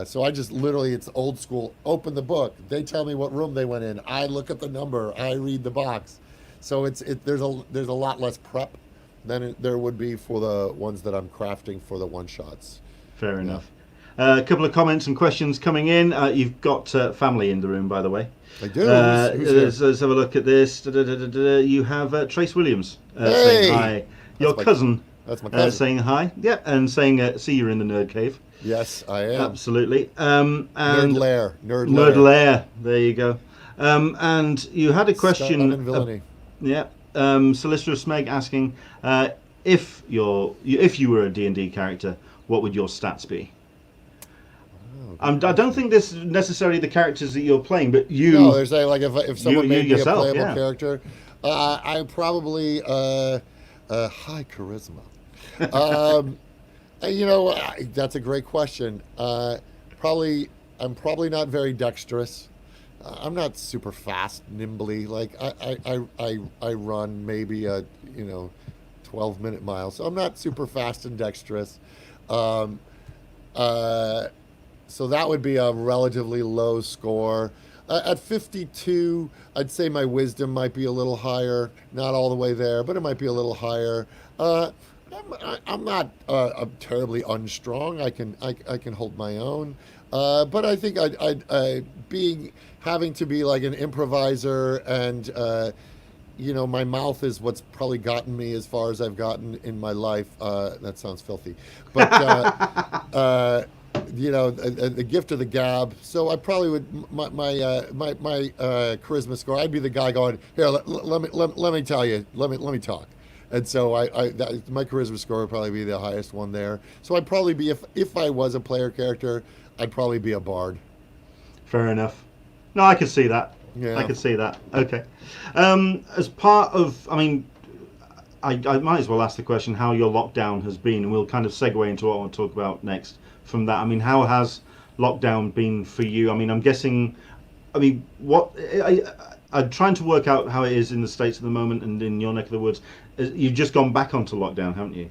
So I just literally, it's old school, open the book, they tell me what room they went in, I look at the number, I read the box. So there's a lot less prep than there would be for the ones that I'm crafting for the one-shots. Fair enough. A couple of comments and questions coming in. You've got family in the room, by the way. I do. Let's have a look at this. You have Trace Williams saying hi. Your cousin. That's my cousin. Saying hi. Yeah, and saying, see you're in the Nerd Cave. Yes, I am. Absolutely. And Nerd Lair. Nerd Lair. There you go. And you had a question. Solicitor Smeg asking if you were a D&D character, what would your stats be? I don't think this is necessarily the characters that you're playing, but you. No, there's if someone made me yourself, a playable character, I probably high charisma. That's a great question. I'm probably not very dexterous. I'm not super fast, nimbly. Like I run maybe a 12-minute mile, so I'm not super fast and dexterous. So that would be a relatively low score. At 52, I'd say my wisdom might be a little higher. Not all the way there, but it might be a little higher. I'm not terribly unstrong. I can hold my own. But I think having to be like an improviser, and my mouth is what's probably gotten me as far as I've gotten in my life. That sounds filthy, but the gift of the gab. So I probably would my charisma score. I'd be the guy going, here, let me tell you, let me talk. And so my charisma score would probably be the highest one there. So I'd probably be, if I was a player character, I'd probably be a bard. Fair enough. No, I could see that. Yeah. I could see that. Okay. As part of, I mean, I might as well ask the question how your lockdown has been, and we'll kind of segue into what I want to talk about next from that. I mean, how has lockdown been for you? I mean, I'm guessing, I mean, I'm trying to work out how it is in the States at the moment and in your neck of the woods. You've just gone back onto lockdown, haven't you?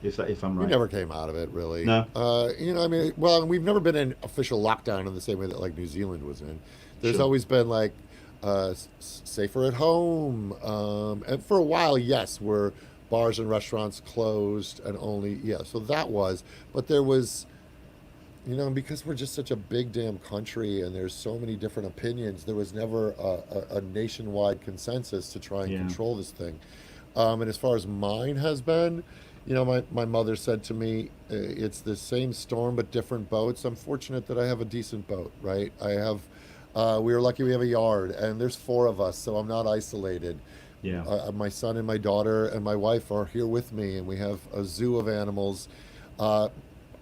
If I'm right. We never came out of it, really. No. I mean, well, we've never been in official lockdown in the same way that like New Zealand was in. There's Sure. always been like safer at home, and for a while, yes, where bars and restaurants closed and so that was. But there was, because we're just such a big damn country and there's so many different opinions, there was never a nationwide consensus to try and control this thing. And as far as mine has been, my mother said to me, it's the same storm but different boats. I'm fortunate that I have a decent boat, right? We were lucky we have a yard, and there's 4 of us, so I'm not isolated. Yeah. My son and my daughter and my wife are here with me, and we have a zoo of animals. A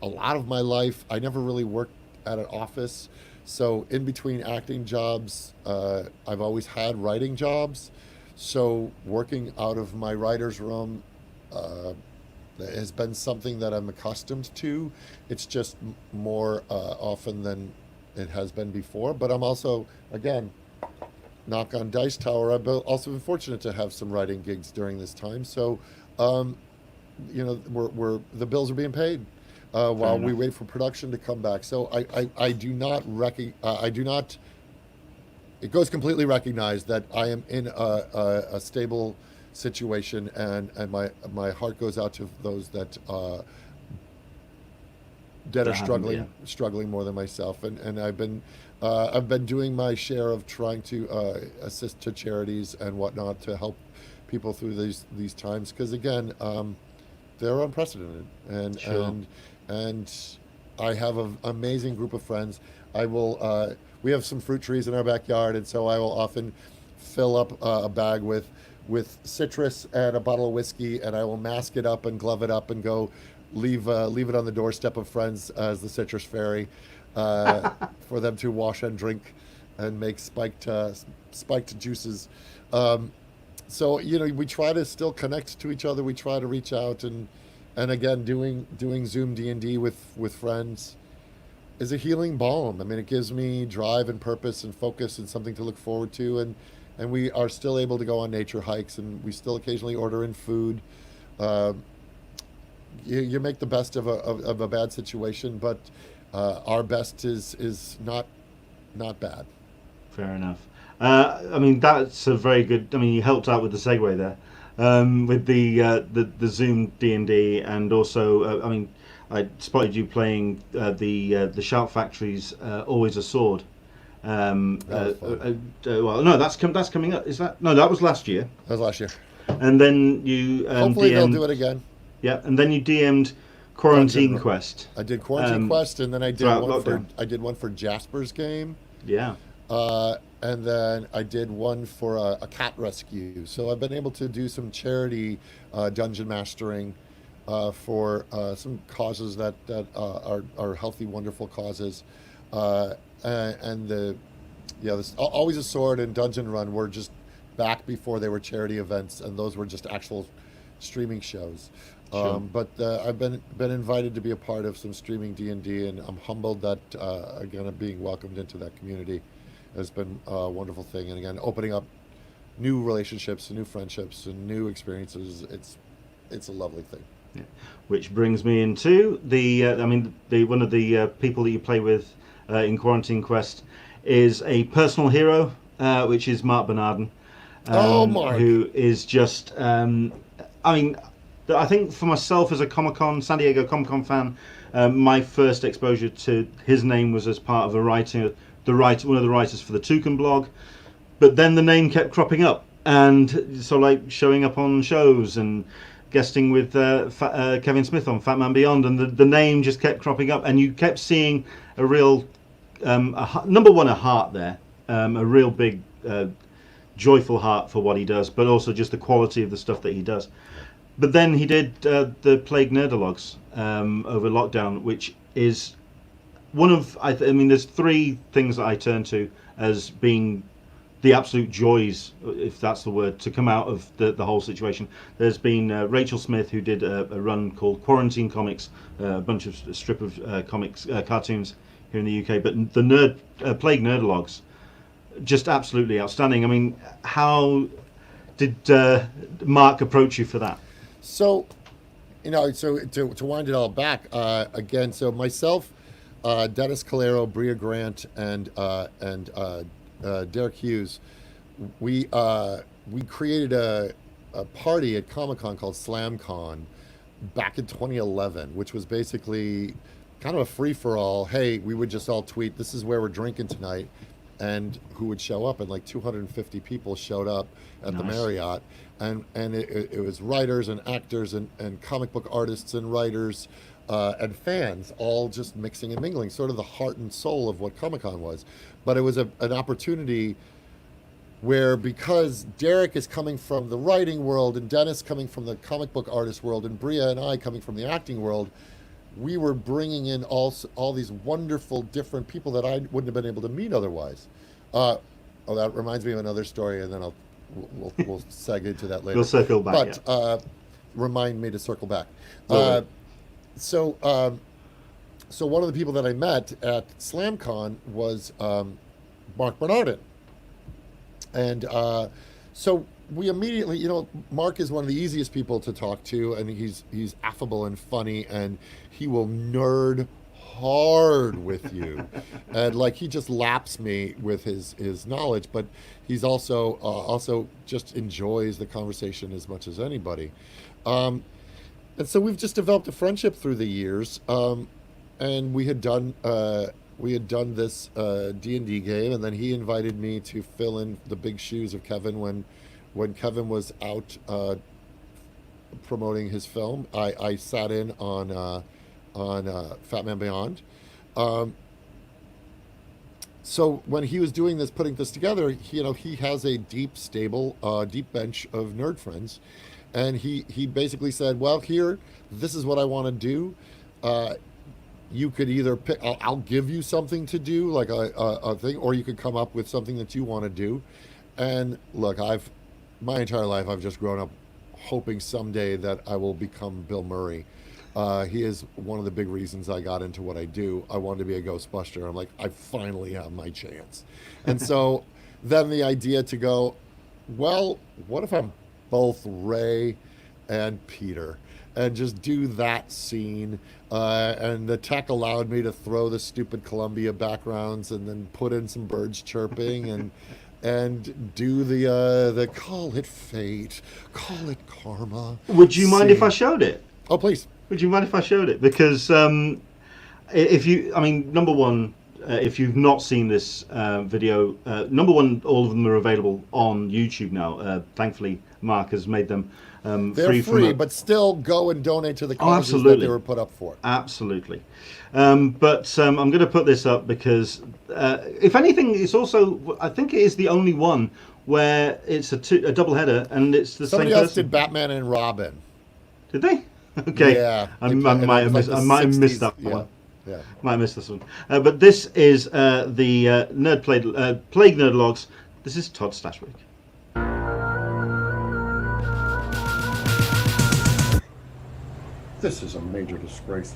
lot of my life, I never really worked at an office, so in between acting jobs, I've always had writing jobs. So working out of my writer's room has been something that I'm accustomed to. It's just more often than it has been before. But I'm also, again, knock on Dice Tower, I've also been fortunate to have some writing gigs during this time. So, the bills are being paid while we wait for production to come back. So I do not it goes completely recognized that I am in a stable situation, and my heart goes out to those that are struggling more than myself, and I've been doing my share of trying to assist to charities and whatnot to help people through these times, because again, they're unprecedented, and Sure. and I have an amazing group of friends. We have some fruit trees in our backyard, and so I will often fill up a bag with citrus and a bottle of whiskey, and I will mask it up and glove it up and go leave it on the doorstep of friends as the citrus fairy for them to wash and drink and make spiked juices. So we try to still connect to each other. We try to reach out, and again, doing Zoom D&D with friends is a healing balm. I mean, it gives me drive and purpose and focus and something to look forward to, and we are still able to go on nature hikes, and we still occasionally order in food. You make the best of a bad situation, but our best is not bad. Fair enough. I mean, that's a very good. I mean, you helped out with the segue there, with the Zoom D&D, and also, I mean, I spotted you playing the Shout Factory's Always a Sword. Well, no, that's coming up. Is that no? That was last year. That was last year. And then you hopefully they'll do it again. Yeah, and then you DM'd Quarantine Quest. I did Quarantine Quest, and then I did one for Jasper's game. Yeah. And then I did one for a cat rescue. So I've been able to do some charity dungeon mastering for some causes that are healthy, wonderful causes. And this Always a Sword and Dungeon Run were just back before they were charity events, and those were just actual streaming shows. Sure. But I've been invited to be a part of some streaming D&D, and I'm humbled that again, being welcomed into that community has been a wonderful thing. And again, opening up new relationships and new friendships and new experiences, it's a lovely thing. Yeah. Which brings me into one of the people that you play with in Quarantine Quest is a personal hero, which is Mark Bernardin. Mark! Who is just, I think for myself as a San Diego Comic-Con fan, my first exposure to his name was as part of one of the writers for the Toucan blog, but then the name kept cropping up, and so like showing up on shows, and guesting with Kevin Smith on Fat Man Beyond, and the name just kept cropping up, and you kept seeing a real number one, a heart there, a real big joyful heart for what he does, but also just the quality of the stuff that he does. But then he did the Plague Nerdalogs over lockdown, which is one of, I mean, there's three things that I turn to as being the absolute joys, if that's the word, to come out of the whole situation. There's been Rachel Smith, who did a run called Quarantine Comics, a bunch of strip of comics, cartoons here in the UK. But the Plague Nerdalogs, just absolutely outstanding. I mean, how did Mark approach you for that? So, so to wind it all back again. So myself, Dennis Calero, Bria Grant, and Derek Hughes, we created a party at Comic Con called Slam Con back in 2011, which was basically kind of a free for all. Hey, we would just all tweet, "This is where we're drinking tonight," and who would show up, and like 250 people showed up at the Marriott, and it was writers and actors and comic book artists and writers and fans all just mixing and mingling, sort of the heart and soul of what Comic-Con was. But it was an opportunity where, because Derek is coming from the writing world and Dennis coming from the comic book artist world and Bria and I coming from the acting world, we were bringing in all these wonderful different people that I wouldn't have been able to meet otherwise. That reminds me of another story, and then we'll seg into that later. We'll circle back. But remind me to circle back. So one of the people that I met at SlamCon was Mark Bernardin, and so we immediately, Mark is one of the easiest people to talk to, and he's affable and funny, and he will nerd hard with you, and like he just laps me with his knowledge, but he's also just enjoys the conversation as much as anybody, and so we've just developed a friendship through the years, and we had done this D&D game, and then he invited me to fill in the big shoes of Kevin when Kevin was out promoting his film. I sat in on Fat Man Beyond. So when he was doing this, putting this together, he has a deep bench of nerd friends, and he basically said, well, this is what I want to do. You could either pick, I'll give you something to do, like a thing, or you could come up with something that you want to do. And look, my entire life, I've just grown up hoping someday that I will become Bill Murray. He is one of the big reasons I got into what I do. I wanted to be a Ghostbuster. I'm like, I finally have my chance. And so then the idea to go, well, what if I'm both Ray and Peter? And just do that scene. And the tech allowed me to throw the stupid Columbia backgrounds and then put in some birds chirping and do the call it fate, call it karma. Would you mind if I showed it? Oh, please. Would you mind if I showed it? Because number one, if you've not seen this video, number one, all of them are available on YouTube now. Thankfully, Mark has made them they're free, but still go and donate to the causes that they were put up for. Absolutely. But I'm going to put this up because, if anything, it's also, I think it is the only one where it's a double header and it's the same person. Somebody else did Batman and Robin. Did they? Okay. Yeah. I might have missed that one. Yeah. Might have missed this one. But this is the Plague Nerdalogs. This is TODD STASHWICK. This is a major disgrace.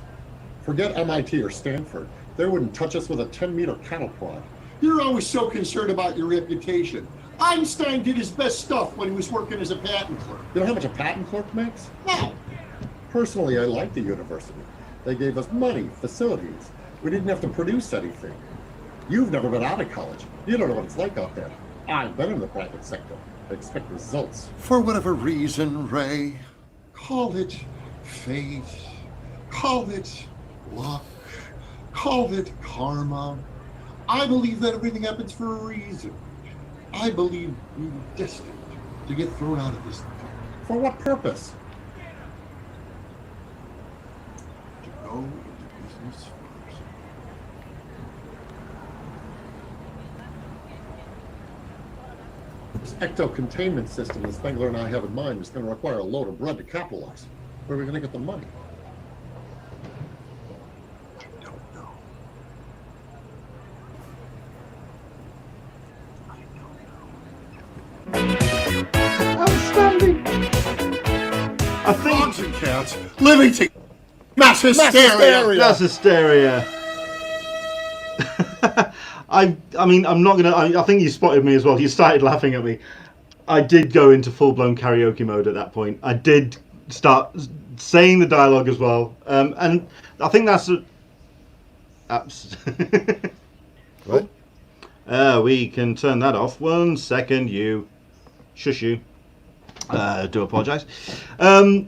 Forget MIT or Stanford. They wouldn't touch us with a 10-meter cattle prod. You're always so concerned about your reputation. Einstein did his best stuff when he was working as a patent clerk. You know how much a patent clerk makes? No. Personally, I like the university. They gave us money, facilities. We didn't have to produce anything. You've never been out of college. You don't know what it's like out there. I've been in the private sector. I expect results. For whatever reason, Ray, call it fate, call it luck, call it karma. I believe that everything happens for a reason. I believe we were destined to get thrown out of this thing. For what purpose? go into business first. This ecto-containment system that Spengler and I have in mind is going to require a load of bread to capitalize. Where are we going to get the money? I don't know. Outstanding. I think Dogs and cats living together. Mass hysteria. that's hysteria. I mean, I'm not gonna. I think you spotted me as well. You started laughing at me. I did go into full-blown karaoke mode at that point. I did start saying the dialogue as well, and I think that's. What? We can turn that off. 1 second, you. Shush you. Do apologise. I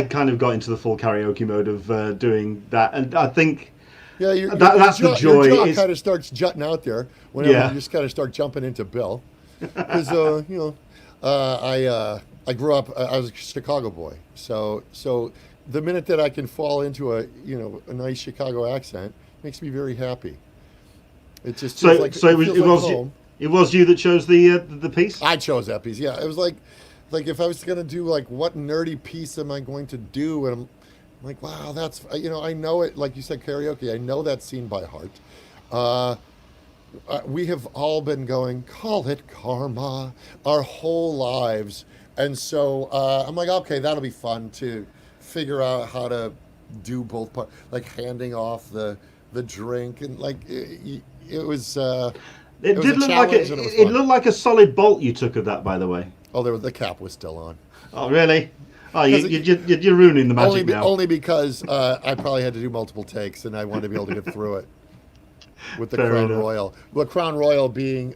kind of got into the full karaoke mode of doing that, and I think Yeah, that's the joy. Your jaw It's- kind of starts jutting out there whenever Yeah. you just kind of start jumping into Bill. Because I grew up. I was a Chicago boy, so the minute that I can fall into a nice Chicago accent makes me very happy. It just feels like, so it feels like was home. it was you that chose the piece. I chose that piece. Yeah, it was like if I was gonna do like what nerdy piece am I going to do, and I'm like, wow, that's I know it. Like you said, karaoke. I know that scene by heart. We have all been going, call it karma, our whole lives, and so I'm like, okay, that'll be fun to figure out how to do both parts, like handing off the drink, and like it was. It was did a look like challenge and it was it fun. looked like a solid bolt you took of that, by the way. Oh, the cap was still on. Oh, really? Oh, Because you're ruining the magic now. Only because I probably had to do multiple takes, and I wanted to be able to get through it with the Fair Crown enough. Royal. Well, Crown Royal being,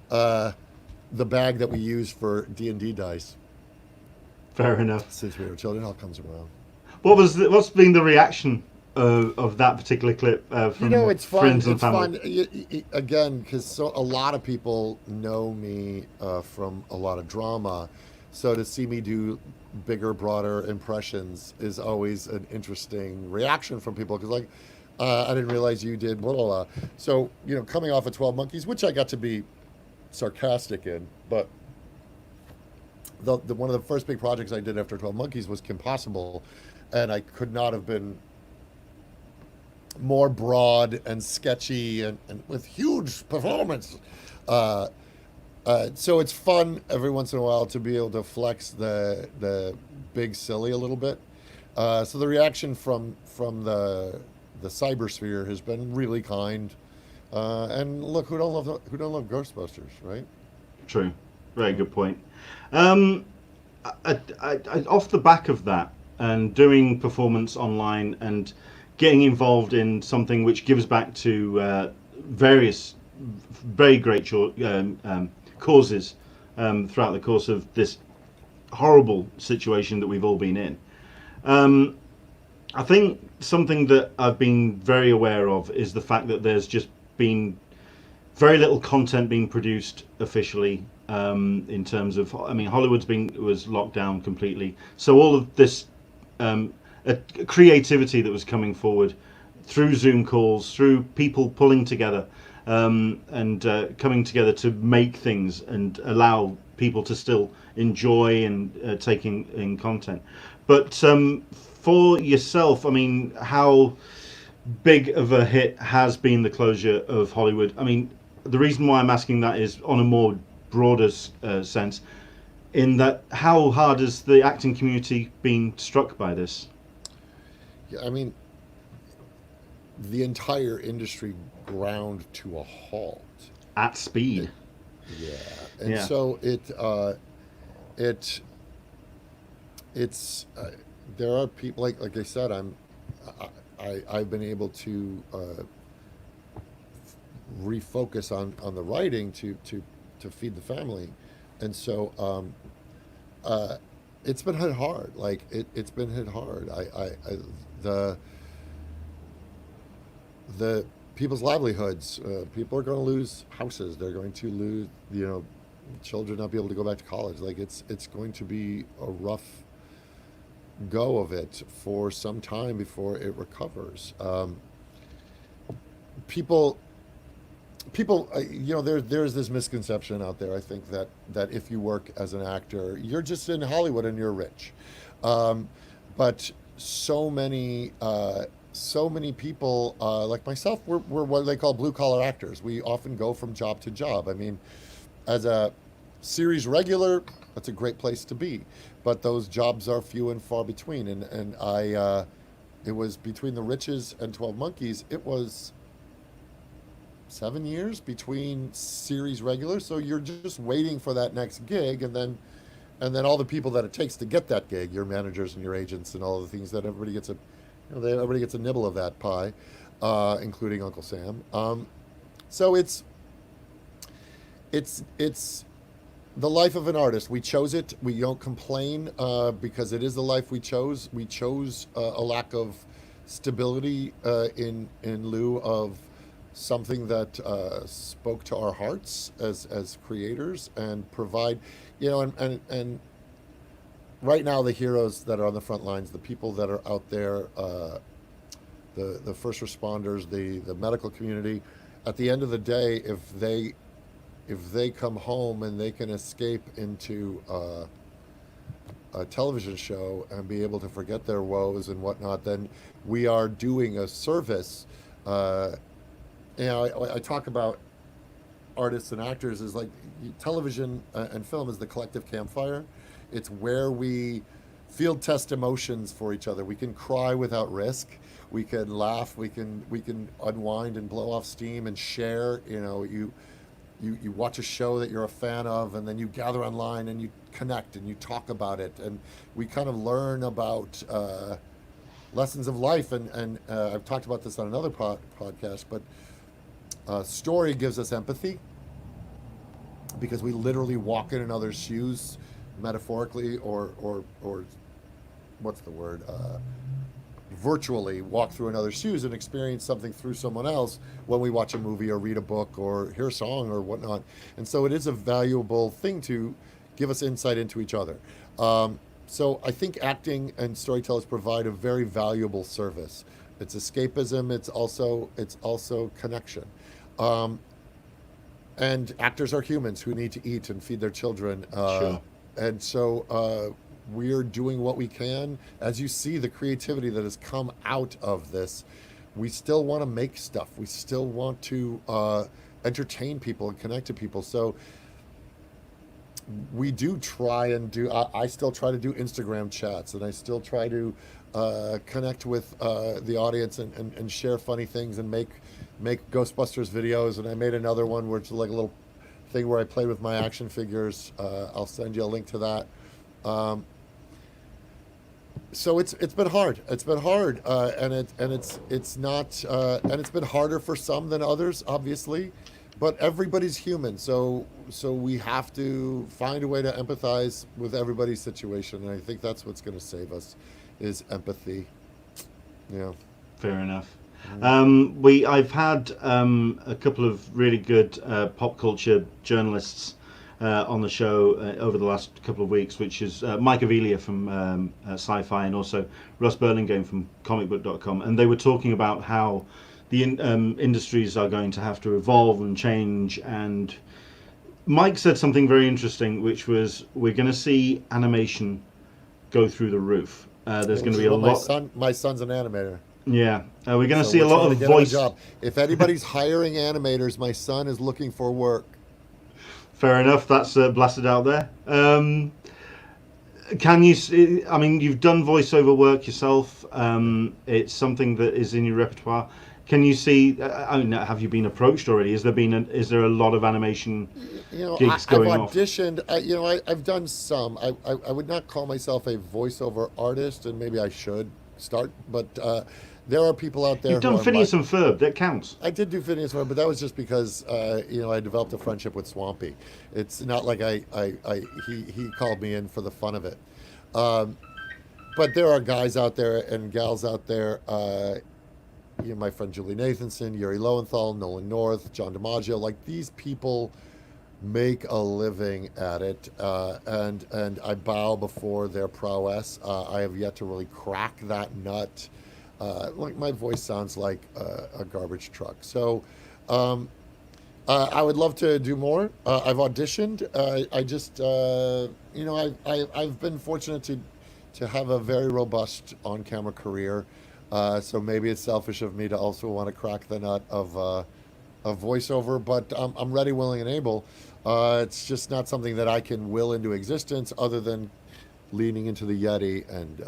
the bag that we use for D&D dice. Fair enough. Since we were children, it all comes around. What's been the reaction of that particular clip from It's fun. friends and It's family? fun. Again, because a lot of people know me from a lot of drama. So to see me do bigger, broader impressions is always an interesting reaction from people. Because like, I didn't realize you did blah, blah, blah. So, coming off of 12 Monkeys, which I got to be sarcastic in, but one of the first big projects I did after 12 Monkeys was Kim Possible, and I could not have been more broad and sketchy and with huge performance. So it's fun every once in a while to be able to flex the big silly a little bit. So the reaction from the cybersphere has been really kind. And look, who don't love Ghostbusters, right? True. Very good point. I, off the back of that and doing performance online and getting involved in something which gives back to various very great causes throughout the course of this horrible situation that we've all been in. I think something that I've been very aware of is the fact that there's just been very little content being produced officially in terms of, Hollywood was locked down completely. So all of this creativity that was coming forward through Zoom calls, through people pulling together and coming together to make things and allow people to still enjoy and taking in content. But for yourself, how big of a hit has been the closure of Hollywood? The reason why I'm asking that is on a more broader sense, in that how hard has the acting community been struck by this? Yeah, the entire industry ground to a halt. At speed. Yeah, and Yeah. so there are people like I said, I've been able to refocus on the writing to feed the family, and so it's been hit hard. Like it's been hit hard. The people's livelihoods. People are going to lose houses. They're going to lose, children not be able to go back to college. Like it's going to be a rough go of it for some time before it recovers. People, there's this misconception out there. I think that if you work as an actor, you're just in Hollywood and you're rich. But so many people like myself, we're what they call blue collar actors. We often go from job to job. I mean, as a series regular, that's a great place to be, but those jobs are few and far between. And I, it was between The Riches and 12 Monkeys. It was 7 years between series regulars. So you're just waiting for that next gig, and then all the people that it takes to get that gig, your managers and your agents and all the things that everybody gets everybody gets a nibble of that pie, including Uncle Sam. So it's the life of an artist. We chose it. We don't complain because it is the life we chose. We chose a lack of stability in lieu of something that spoke to our hearts as creators and provide, and right now the heroes that are on the front lines, the people that are out there, the first responders, the medical community, at the end of the day, if they come home and they can escape into a television show and be able to forget their woes and whatnot, then we are doing a service. I talk about artists and actors as like television and film is the collective campfire. It's where we field test emotions for each other. We can cry without risk. We can laugh. We can unwind and blow off steam and share. You watch a show that you're a fan of, and then you gather online and you connect and you talk about it, and we kind of learn about lessons of life. And I've talked about this on another podcast, but story gives us empathy because we literally walk in another's shoes, metaphorically or what's the word? Virtually walk through another's shoes and experience something through someone else when we watch a movie or read a book or hear a song or whatnot. And so it is a valuable thing to give us insight into each other. So I think acting and storytellers provide a very valuable service. It's escapism. It's also connection. And actors are humans who need to eat and feed their children. Sure. And so we're doing what we can. As you see, the creativity that has come out of this, we still want to make stuff. We still want to entertain people and connect to people. So we do try and do, I still try to do Instagram chats, and I still try to connect with the audience and share funny things and make Ghostbusters videos. And I made another one where it's like a little thing where I played with my action figures. I'll send you a link to that. So it's been hard. It's been hard, and it's not, and it's been harder for some than others, obviously. But everybody's human, so we have to find a way to empathize with everybody's situation, and I think that's what's going to save us, is empathy. Yeah. Fair enough. I've had a couple of really good pop culture journalists on the show over the last couple of weeks, which is Mike Avelia from Sci-Fi and also Russ Burlingame from comicbook.com, and they were talking about how the industries are going to have to evolve and change. And Mike said something very interesting, which was we're going to see animation go through the roof. There's going to be a lot. My son's an animator. Yeah, we're going to see a lot of voice. If anybody's hiring animators, my son is looking for work. Fair enough. That's blasted out there. Can you? I mean, you've done voiceover work yourself. It's something that is in your repertoire. Can you see? Have you been approached already? Is there a lot of animation gigs going off? I've auditioned. I've done some. I would not call myself a voiceover artist, and maybe I should start. But there are people out there. You've done Phineas and Ferb. That counts. I did do Phineas and Ferb, but that was just because I developed a friendship with Swampy. It's not like he called me in for the fun of it. But there are guys out there and gals out there. My friend Julie Nathanson, Yuri Lowenthal, Nolan North, John DiMaggio, like these people make a living at it, and I bow before their prowess. I have yet to really crack that nut. Like my voice sounds like a garbage truck. So I would love to do more. I've auditioned. I just I've been fortunate to have a very robust on-camera career. So maybe it's selfish of me to also want to crack the nut of voiceover, but I'm ready, willing, and able. It's just not something that I can will into existence other than leaning into the Yeti and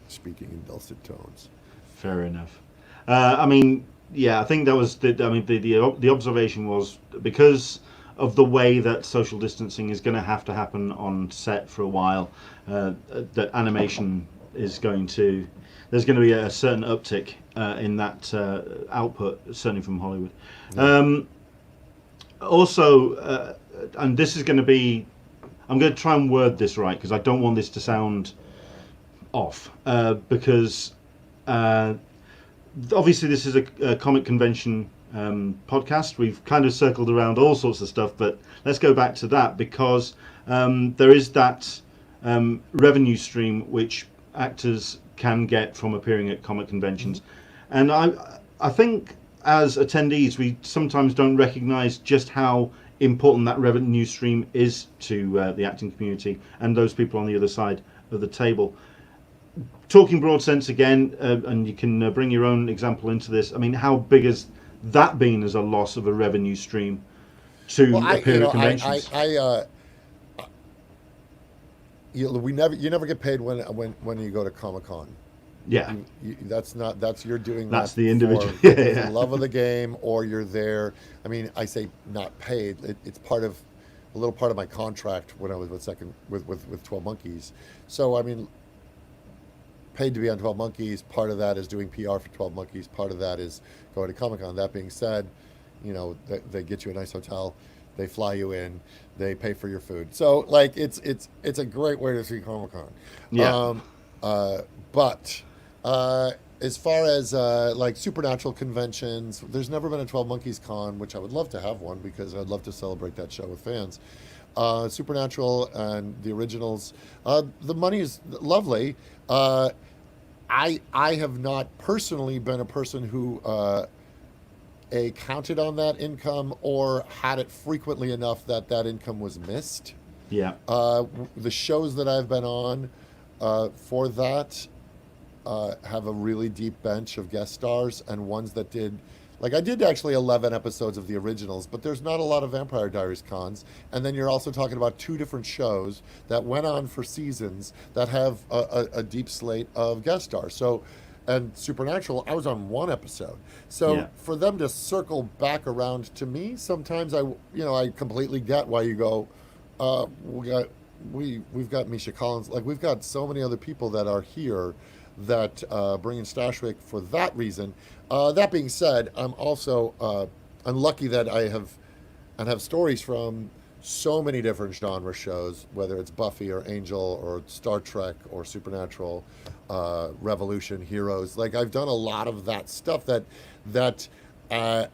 speaking in dulcet tones. Fair enough. I mean, yeah, I think that was the observation was because of the way that social distancing is going to happen on set for a while, that animation is there's going to be a certain uptick in that output, certainly from Hollywood. Yeah. Also, and this is going to be, I'm going to try and word this right because I don't want this to sound off, because obviously this is a comic convention podcast. We've kind of circled around all sorts of stuff, but let's go back to that because there is that revenue stream which actors can get from appearing at comic conventions. And I think as attendees we sometimes don't recognize just how important that revenue stream is to the acting community and those people on the other side of the table. Talking broad sense again, and you can bring your own example into this. I mean, how big has that been as a loss of a revenue stream to appear at conventions? You never get paid when you go to Comic Con. Yeah, that's you're doing that's that the individual for yeah. the love of the game, or you're there. I mean, I say not paid. It's a little part of my contract when I was with 12 Monkeys. So I mean, paid to be on 12 Monkeys. Part of that is doing PR for 12 Monkeys. Part of that is going to Comic Con. That being said, they get you a nice hotel, they fly you in, they pay for your food. So like it's a great way to see Comic Con. Yeah. But as far as like supernatural conventions, there's never been a 12 Monkeys Con, which I would love to have one because I'd love to celebrate that show with fans. Supernatural and the originals, the money is lovely. I have not personally been a person who counted on that income or had it frequently enough that income was missed. Yeah. The shows that I've been on for that have a really deep bench of guest stars and ones that did. Like I did actually 11 episodes of the originals, but there's not a lot of Vampire Diaries cons. And then you're also talking about 2 different shows that went on for seasons that have a deep slate of guest stars. So, and Supernatural, I was on 1 episode. So yeah. For them to circle back around to me, sometimes I completely get why you go, we've got Misha Collins, like we've got so many other people that are here that bring in Stashwick for that reason. That being said, I'm also I'm lucky that I have stories from so many different genre shows, whether it's Buffy or Angel or Star Trek or Supernatural, Revolution, Heroes. Like I've done a lot of that stuff that I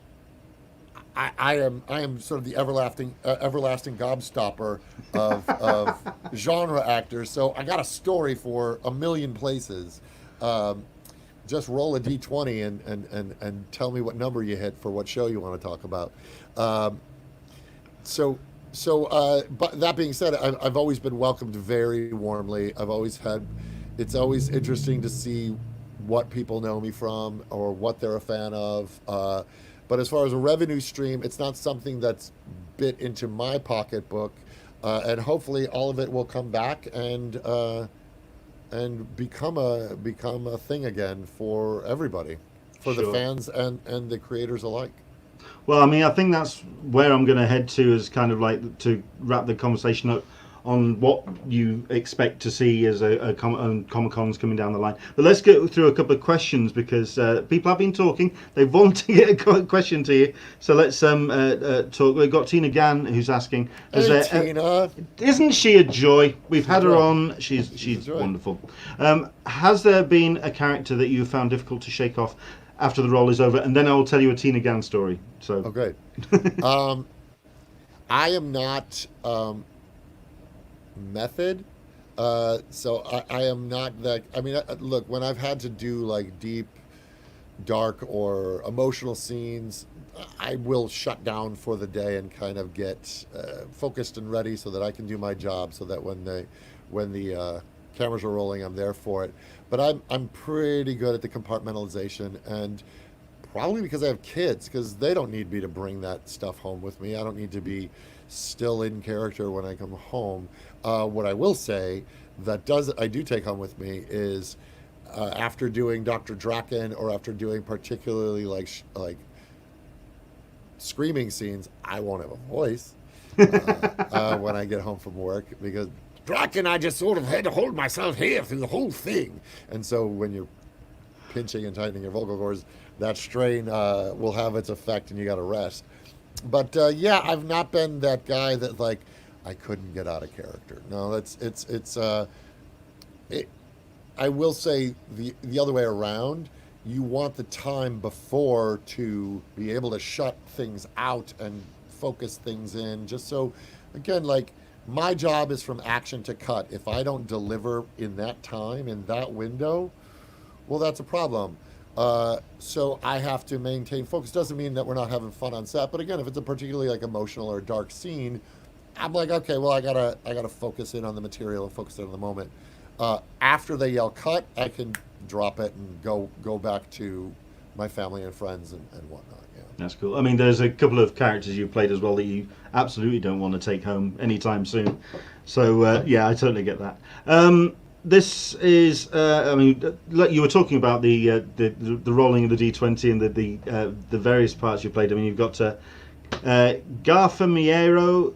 am sort of the everlasting gobstopper of genre actors. So I got a story for a million places. Just roll a d20 and tell me what number you hit for what show you want to talk about. But that being said, I've always been welcomed very warmly. It's always interesting to see what people know me from or what they're a fan of. But as far as a revenue stream, it's not something that's bit into my pocketbook, and hopefully all of it will come back and become a thing again for everybody, for Sure. the fans and the creators alike. Well, I mean, I think that's where I'm going to head to, is kind of like to wrap the conversation up on what you expect to see as Comic-Cons coming down the line. But let's get through a couple of questions because people have been talking. They want to get a question to you. So let's talk. We've got Tina Gann who's asking. Hey, Tina. Isn't she a joy? We've had her on. She's wonderful. Has there been a character that you found difficult to shake off after the role is over? And then I will tell you a Tina Gann story. So. Oh, great. I am not method. So I am not that. I mean, look, when I've had to do like deep, dark, or emotional scenes, I will shut down for the day and kind of get focused and ready so that I can do my job. So that when the cameras are rolling, I'm there for it. But I'm pretty good at the compartmentalization, and probably because I have kids, because they don't need me to bring that stuff home with me. I don't need to be still in character when I come home. What I will say that I do take home with me is after doing Dr. Draken, or after doing particularly like screaming scenes, I won't have a voice when I get home from work, because Draken, I just sort of had to hold myself here through the whole thing. And so when you're pinching and tightening your vocal cords, that strain will have its effect, and you got to rest. But yeah, I've not been that guy that like I couldn't get out of character. No, I will say the other way around. You want the time before to be able to shut things out and focus things in. Just so, again, like my job is from action to cut. If I don't deliver in that time, in that window, well, that's a problem. So I have to maintain focus. Doesn't mean that we're not having fun on set, but again, if it's a particularly like emotional or dark scene, I'm like, okay, well, I gotta focus in on the material and focus in on the moment. After they yell cut, I can drop it and go back to my family and friends and whatnot. Yeah, that's cool. I mean, there's a couple of characters you've played as well that you absolutely don't want to take home anytime soon. So yeah, I totally get that. This is, I mean, like you were talking about the rolling of the D20 and the various parts you played. I mean, you've got Garfamiero,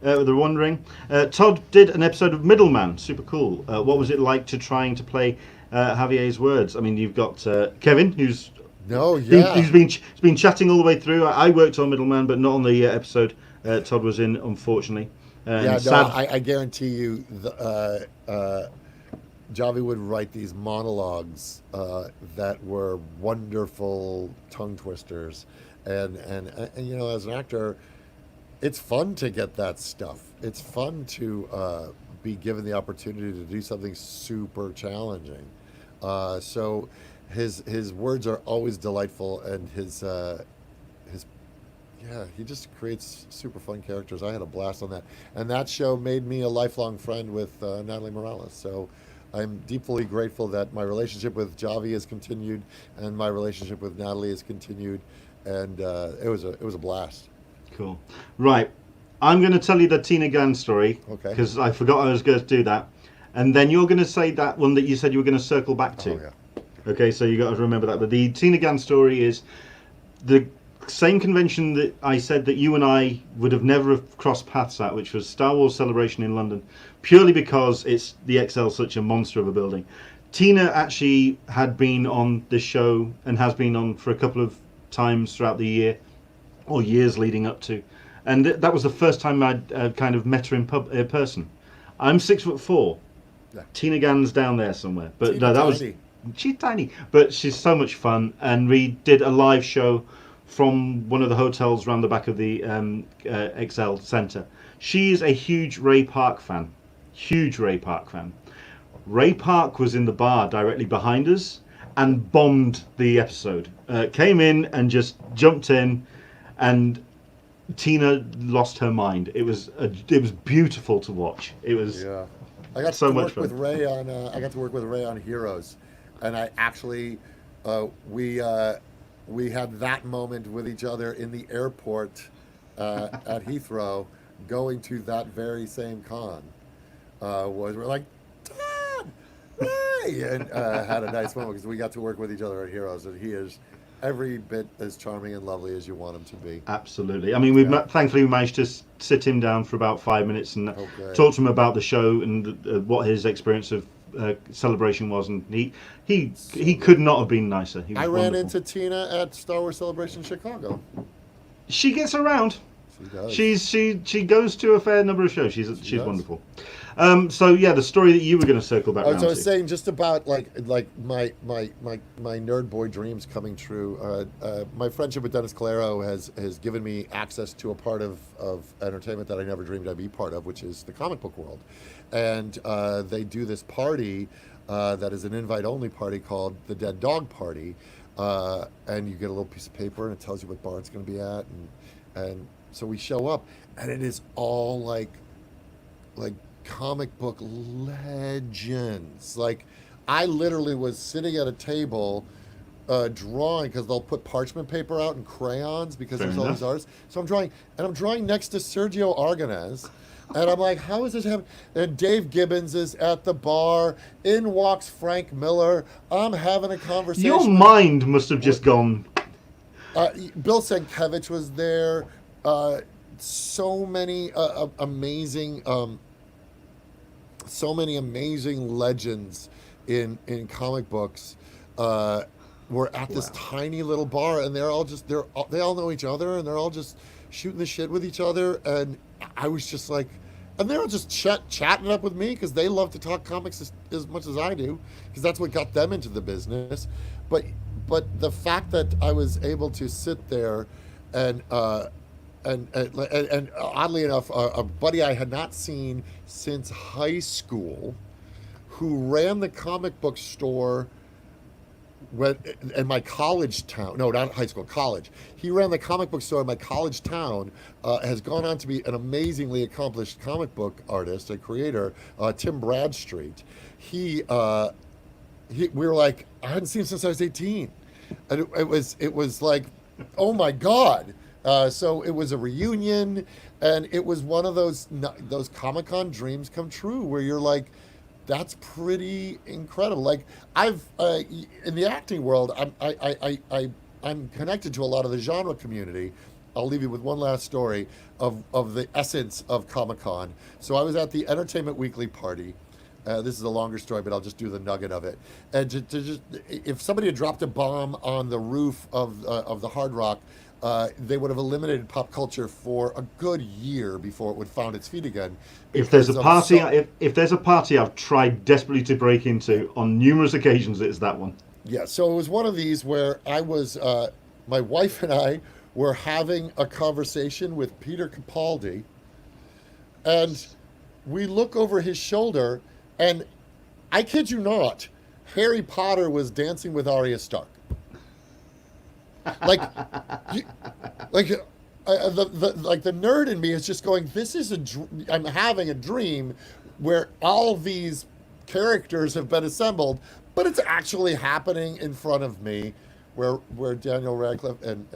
they're wondering. Todd did an episode of Middleman, super cool. What was it like trying to play Javier's words? I mean, you've got Kevin, who's been chatting all the way through. I worked on Middleman, but not on the episode Todd was in, unfortunately. I guarantee you, Javi would write these monologues that were wonderful tongue twisters, and you know, as an actor, it's fun to get that stuff. It's fun to be given the opportunity to do something super challenging. So his words are always delightful, and he just creates super fun characters. I had a blast on that. And that show made me a lifelong friend with Natalie Morales. So I'm deeply grateful that my relationship with Javi has continued and my relationship with Natalie has continued. And it was a blast. Cool. Right. I'm going to tell you the Tina Gann story. Okay. Because I forgot I was going to do that. And then you're going to say that one that you said you were going to circle back to. Oh, yeah. Okay, so you got to remember that. But the Tina Gann story is the same convention that I said that you and I would have never have crossed paths at, which was Star Wars Celebration in London, purely because it's the XL, such a monster of a building. Tina actually had been on this show and has been on for a couple of times throughout the year, or years leading up to, and that was the first time I'd kind of met her in person. I'm 6'4". Yeah. Tina Gann's down there somewhere, but Tina that was she's tiny, but she's so much fun, and we did a live show from one of the hotels around the back of the XL Centre. She's a huge Ray Park fan. Ray Park was in the bar directly behind us and bombed the episode. Came in and just jumped in, and Tina lost her mind. It was beautiful to watch. It was I got so to much work fun. with Ray on. I got to work with Ray on Heroes, and I actually we had that moment with each other in the airport at Heathrow, going to that very same con. We're like, Dad, Ray, and had a nice moment because we got to work with each other at Heroes, and he is every bit as charming and lovely as you want him to be. Absolutely. I mean, thankfully we managed to sit him down for about 5 minutes and talk to him about the show and what his experience of Celebration was, and he could not have been nicer. He was I ran wonderful. into Tina at Star Wars Celebration Chicago. She gets around. She does. She goes to a fair number of shows. She's does. wonderful. So yeah, the story that you were going to circle back around So I was to. saying just about like my nerd boy dreams coming true. My friendship with Dennis Calero has given me access to a part of entertainment that I never dreamed I'd be part of, which is the comic book world. And they do this party that is an invite-only party called the Dead Dog Party, and you get a little piece of paper and it tells you what bar it's going to be at, and so we show up, and it is all like comic book legends. Like, I literally was sitting at a table drawing, because they'll put parchment paper out and crayons because Fair there's all enough. these artists. So I'm drawing next to Sergio Aragonés. And I'm like, how is this happening? And Dave Gibbons is at the bar. In walks Frank Miller. I'm having a conversation. Your mind must have just gone. Bill Sienkiewicz was there. So many amazing legends in comic books were at this tiny little bar, and they all know each other, and they're all just shooting the shit with each other. And I was just like, and they were just chatting up with me because they love to talk comics as much as I do, because that's what got them into the business. But the fact that I was able to sit there and oddly enough, a buddy I had not seen since high school, who ran the comic book store in my college town. No, not high school, college. He ran the comic book store in my college town. Has gone on to be an amazingly accomplished comic book artist and creator. Tim Bradstreet. We were like, I hadn't seen him since I was 18, and it was like, oh my God. So it was a reunion, and it was one of those Comic-Con dreams come true, where you're like, that's pretty incredible. Like, I've in the acting world, I'm connected to a lot of the genre community. I'll leave you with one last story of the essence of Comic-Con. So I was at the Entertainment Weekly party. This is a longer story, but I'll just do the nugget of it. And if somebody had dropped a bomb on the roof of the Hard Rock, they would have eliminated pop culture for a good year before it would find its feet again. If there's a party, if there's a party I've tried desperately to break into on numerous occasions, it's that one. Yeah, so it was one of these where I was, my wife and I were having a conversation with Peter Capaldi, and we look over his shoulder, and I kid you not, Harry Potter was dancing with Arya Stark. Like, the nerd in me is just going, this is I'm having a dream where all these characters have been assembled, but it's actually happening in front of me, where Daniel Radcliffe and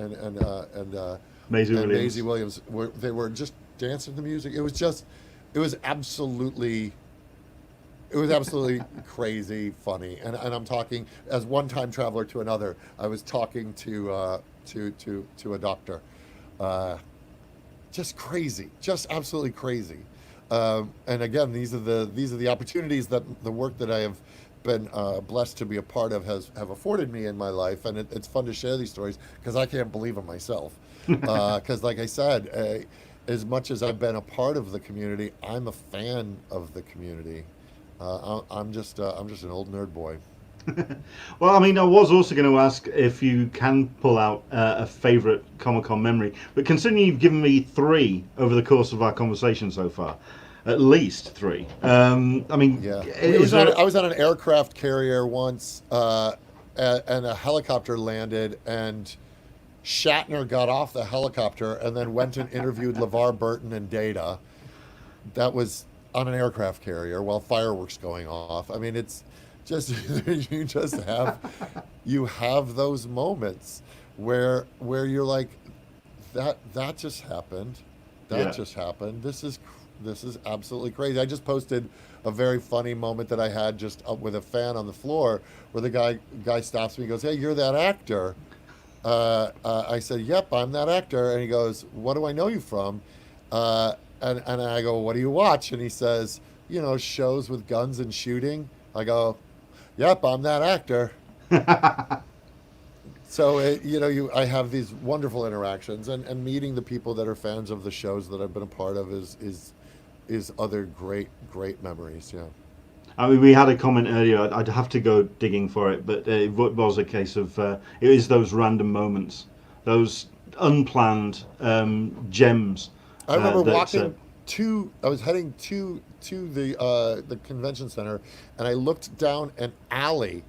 Maisie Williams they were just dancing to the music. It was absolutely crazy funny, and I'm talking as one time traveler to another. I was talking to a doctor, just crazy, just absolutely crazy. And again, these are the opportunities that the work that I have been blessed to be a part of have afforded me in my life, and it's fun to share these stories because I can't believe them myself. Because, like I said, as much as I've been a part of the community, I'm a fan of the community. I'm just an old nerd boy. Well, I mean, I was also going to ask if you can pull out a favourite Comic-Con memory, but considering you've given me 3 over the course of our conversation so far, at least 3. I mean, Yeah, I I was on an aircraft carrier once, and a helicopter landed, and Shatner got off the helicopter and then went and interviewed LeVar Burton and Data. That was on an aircraft carrier while fireworks going off. I mean, it's just you have those moments where you're like, that just happened. Just happened. This is absolutely crazy. I just posted a very funny moment that I had just up with a fan on the floor, where the guy stops me and goes, "Hey, you're that actor." I said, "Yep, I'm that actor." And he goes, "What do I know you from?" And I go, "What do you watch?" And he says, "Shows with guns and shooting." I go, "Yep, I'm that actor." So, I have these wonderful interactions, and meeting the people that are fans of the shows that I've been a part of is is other great memories. Yeah. I mean, we had a comment earlier. I'd have to go digging for it, but it was a case of it is those random moments, those unplanned gems. I remember that, walking to. I was heading to the convention center, and I looked down an alley,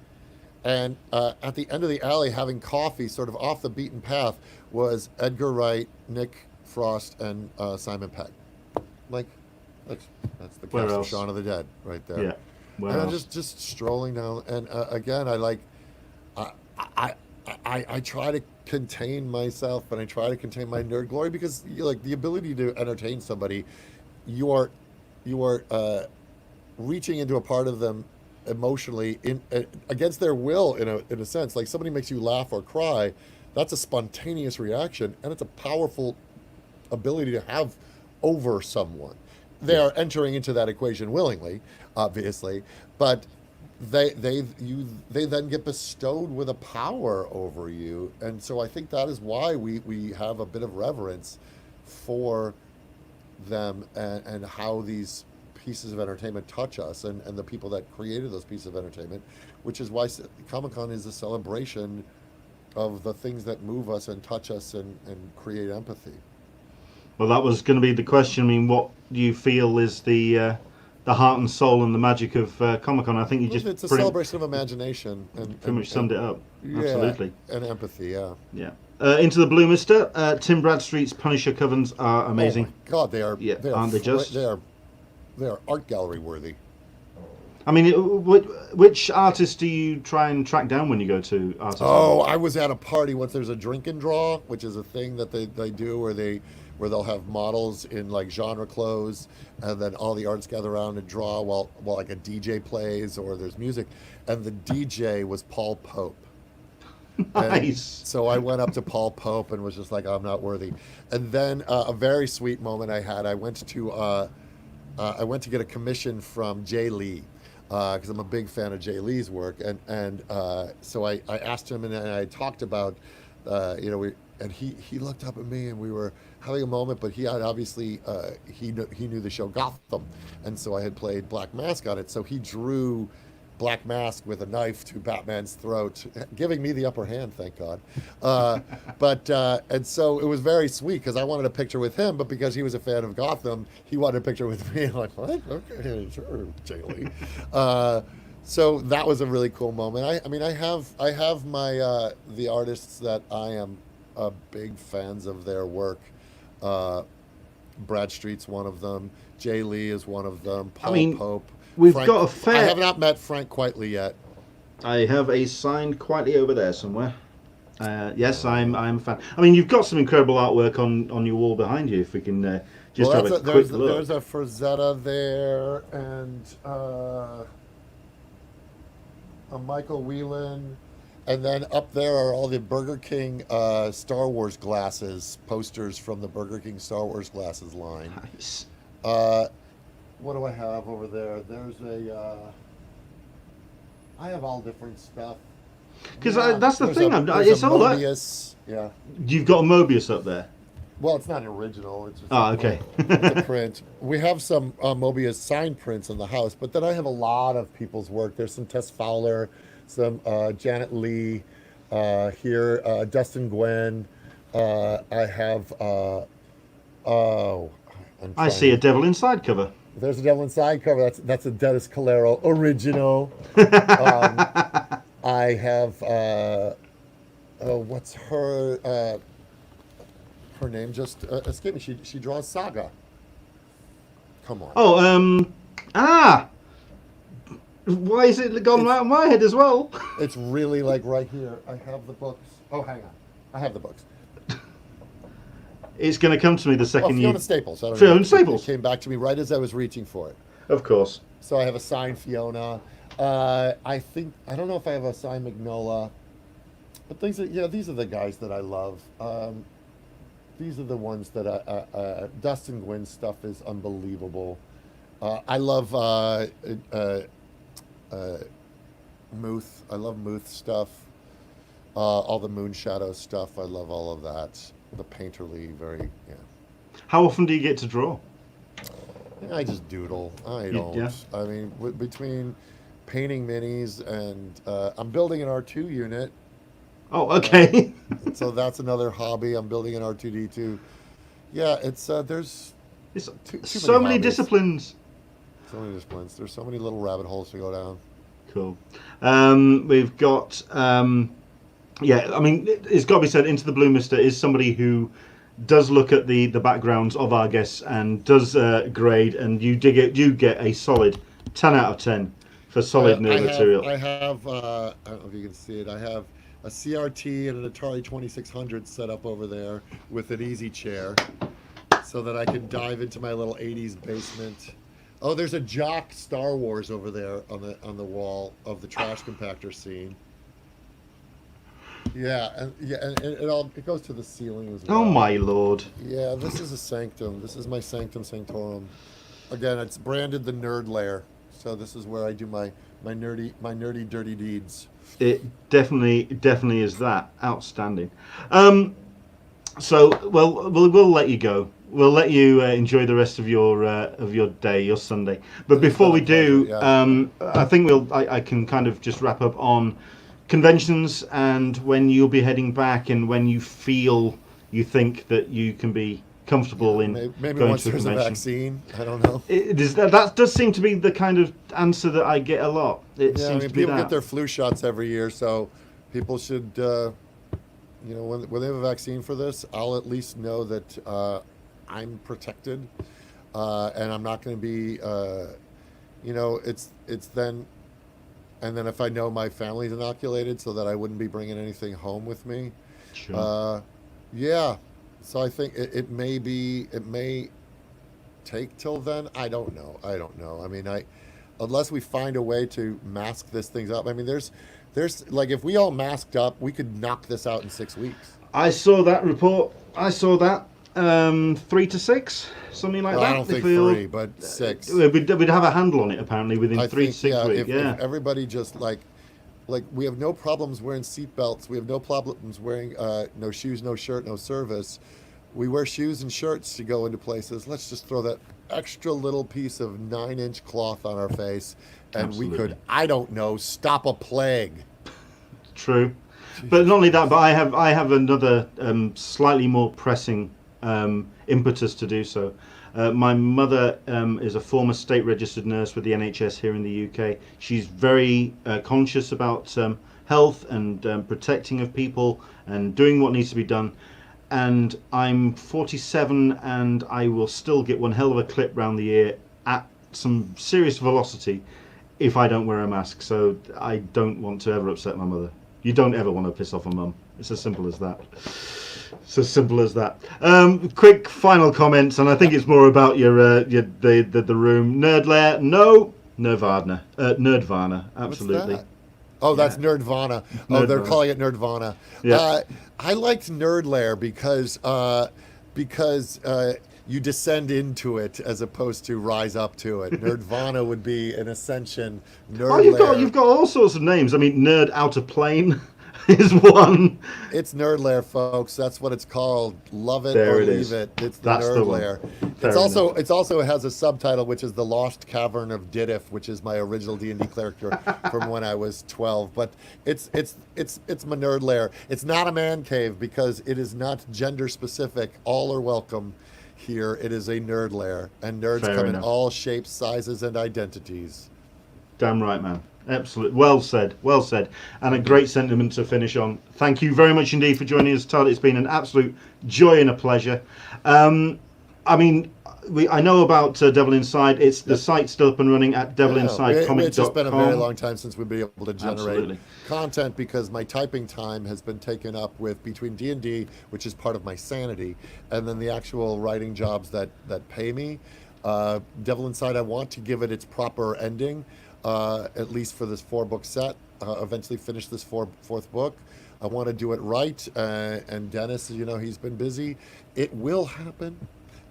and at the end of the alley, having coffee, sort of off the beaten path, was Edgar Wright, Nick Frost, and Simon Pegg. Like, that's the Where cast of else? Shaun of the Dead right there. Yeah. Where And I'm else? just strolling down, and again, I try to contain myself, and I try to contain my nerd glory, because like the ability to entertain somebody, you are reaching into a part of them emotionally against their will in a sense. Like somebody makes you laugh or cry, that's a spontaneous reaction, and it's a powerful ability to have over someone. They are entering into that equation willingly, obviously, but they then get bestowed with a power over you, and so I think that is why we have a bit of reverence for them, and how these pieces of entertainment touch us, and the people that created those pieces of entertainment, which is why Comic-Con is a celebration of the things that move us and touch us and create empathy. Well, that was going to be the question. I mean, what do you feel is the heart and soul and the magic of Comic-Con? I think you just It's a pretty, celebration of imagination, and pretty much summed it up. yeah, Absolutely. and empathy. Yeah. Yeah. Into the Blue Mister, Tim Bradstreet's Punisher covers are amazing. Oh my God, they are. Yeah, they are aren't they just? They are art gallery worthy. I mean, which artist do you try and track down when you go to artists? Oh, I was at a party once. There's a drink and draw, which is a thing that they do where they'll have models in like genre clothes, and then all the artists gather around and draw while like a DJ plays or there's music, and the DJ was Paul Pope. Nice. So I went up to Paul Pope and was just like, I'm not worthy. And then a very sweet moment I had. I went to get a commission from Jay Lee, because I'm a big fan of Jay Lee's work, and so I asked him, and I talked about, and he looked up at me, and we were having a moment, but he had obviously he knew the show Gotham, and so I had played Black Mask on it, so he drew Black Mask with a knife to Batman's throat, giving me the upper hand, thank God. And so it was very sweet, because I wanted a picture with him, but because he was a fan of Gotham, he wanted a picture with me. I'm like, what? Okay, sure, Jay Lee. So that was a really cool moment. I have my the artists that I am big fans of their work. Bradstreet's one of them. Jay Lee is one of them. Paul Pope. We've Frank, got a fair. I have not met Frank Quitely yet. I have a signed quietly over there somewhere. Yes, I'm a fan. I mean, you've got some incredible artwork on your wall behind you. If we can just have a quick look. There's a Frazetta there, and a Michael Whelan, and then up there are all the Burger King Star Wars glasses, posters from the Burger King Star Wars glasses line. Nice. What do I have over there? There's I have all different stuff. Because that's the thing. There's It's a all that. Mobius. Yeah. You've got a Mobius up there. Well, it's not an original. It's just Okay. it's a print. We have some Mobius signed prints in the house, but then I have a lot of people's work. There's some Tess Fowler, some Janet Leigh here, Dustin Gwynn. I have. I see a Devil Inside cover. There's a Devil Inside cover. That's a Dennis Calero original. I have. What's her? Her name just escaped me. She draws Saga. Come on. Oh, why is it gone out of my head as well? It's really like right here. I have the books. Oh, hang on. I have the books. It's going to come to me the second Fiona you. Staples. I don't Fiona know. Staples. It came back to me right as I was reaching for it. Of course. So I have a signed Fiona. I don't know if I have a signed Magnola, but these are the guys that I love. These are the ones that Dustin Gwynn stuff is unbelievable. I love Muth. I love Muth stuff. All the Moonshadow stuff. I love all of that. The painterly, very, yeah. How often do you get to draw? I just doodle. I don't. Yeah. I mean, between painting minis and I'm building an R2 unit. Oh, okay. So that's another hobby. I'm building an R2D2. Yeah, it's there's It's too so many hobbies. disciplines. So many disciplines. There's so many little rabbit holes to go down. Cool. We've got, yeah, I mean, it's got to be said, Into the Blue Mister is somebody who does look at the backgrounds of our guests and does grade, and you get a solid 10 out of 10 for solid nerd material. I have I don't know if you can see it. I have a CRT and an Atari 2600 set up over there with an easy chair so that I can dive into my little 80s basement. Oh, there's a Jock Star Wars over there on the wall of the trash compactor scene. Yeah, and it goes to the ceiling as well. Oh my lord! Yeah, this is a sanctum. This is my sanctum sanctorum. Again, it's branded the Nerd Lair, so this is where I do my nerdy dirty deeds. It definitely is that. Outstanding. So we'll let you go. We'll let you enjoy the rest of your day, your Sunday. But before we do, I think I can kind of just wrap up on conventions and when you'll be heading back and when you think that you can be comfortable in maybe going once to a there's a convention. vaccine. I don't know. That does seem to be the kind of answer that I get a lot. It Yeah, I seems mean, to be people that. get their flu shots every year, so people should, when they have a vaccine for this, I'll at least know that I'm protected, and I'm not going to be, it's then, and then if I know my family's inoculated, so that I wouldn't be bringing anything home with me. Sure. Yeah, so I think it may take till then. I don't know. I mean, unless we find a way to mask this thing up. I mean, there's like, if we all masked up, we could knock this out in 6 weeks. I saw that report. I saw that 3 to 6, something like that. I don't think 3, but 6. We'd have a handle on it apparently within 3 to 6 weeks. If everybody just like we have no problems wearing seatbelts. We have no problems wearing no shoes, no shirt, no service. We wear shoes and shirts to go into places. Let's just throw that extra little piece of 9-inch cloth on our face, and Absolutely. we could, I don't know, stop a plague. True, but not only that, but I have another slightly more pressing impetus to do so. My mother is a former state registered nurse with the NHS here in the UK. She's very conscious about health and protecting of people and doing what needs to be done. And I'm 47 and I will still get one hell of a clip round the ear at some serious velocity if I don't wear a mask. So I don't want to ever upset my mother. You don't ever want to piss off a mum. It's as simple as that. It's as simple as that. Quick final comments, and I think it's more about the room. Nerd Lair, no. Nerdvana, Nerdvana, absolutely. What's that? Oh, that's Nerdvana. Oh, they're calling it Nerdvana. Yeah. I liked Nerd Lair because you descend into it as opposed to rise up to it. Nerdvana would be an ascension. Nerd Lair. You've got all sorts of names. I mean, Nerd Outer Plane is one. It's Nerd Lair, folks. That's what it's called. Love it There or it leave is. it. It's the That's the Nerd one. Lair. Fair It also has a subtitle, which is The Lost Cavern of Didif, which is my original D&D character from when I was 12. But it's my Nerd Lair. It's not a man cave because it is not gender specific. All are welcome here. It is a Nerd Lair, and nerds Fair come enough. in all shapes, sizes, and identities. Damn right, man. Absolutely. Well said. Well said. And a great sentiment to finish on. Thank you very much indeed for joining us, Todd. It's been an absolute joy and a pleasure. I mean, I know about Devil Inside. It's the site's still up and running at devilinsidecomic.com. It's just been a very long time since we've been able to generate Absolutely. content because my typing time has been taken up with between D&D, which is part of my sanity, and then the actual writing jobs that pay me. Devil Inside, I want to give it its proper ending, at least for this 4-book set. Eventually finish this fourth book. I want to do it right, and Dennis, he's been busy. It will happen.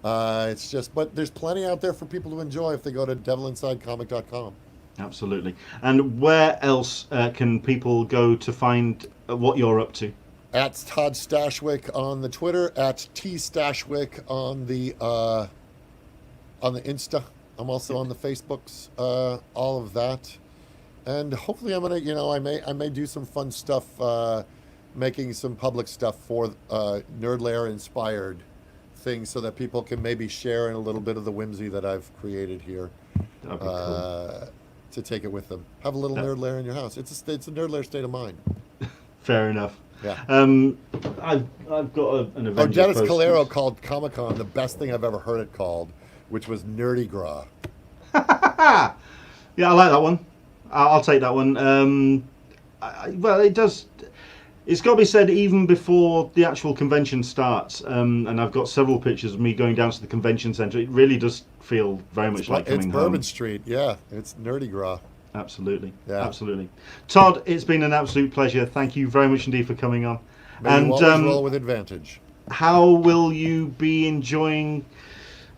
It's just, but there's plenty out there for people to enjoy if they go to devilinsidecomic.com. Absolutely. And where else can people go to find what you're up to? At TODD STASHWICK on the Twitter, at TStashwick on the Insta. I'm also on the Facebooks, all of that. And hopefully I'm gonna, I may do some fun stuff, making some public stuff for Nerd Lair inspired things, so that people can maybe share in a little bit of the whimsy that I've created here, That'd be cool. to take it with them. Have a little Nerd Lair in your house. It's a Nerd Lair state of mind. Fair enough. Yeah. I've got an event. Oh, Dennis Calero called Comic Con the best thing I've ever heard it called, which was Nerdy Gras. Yeah, I like that one. I'll take that one. Well, it does. It's got to be said, even before the actual convention starts, and I've got several pictures of me going down to the convention centre. It really does feel very much like coming home. It's Bourbon Street, yeah. It's Nerdy Gras. Absolutely, yeah. Absolutely. Todd, it's been an absolute pleasure. Thank you very much indeed for coming on. May you always roll with advantage. How will you be enjoying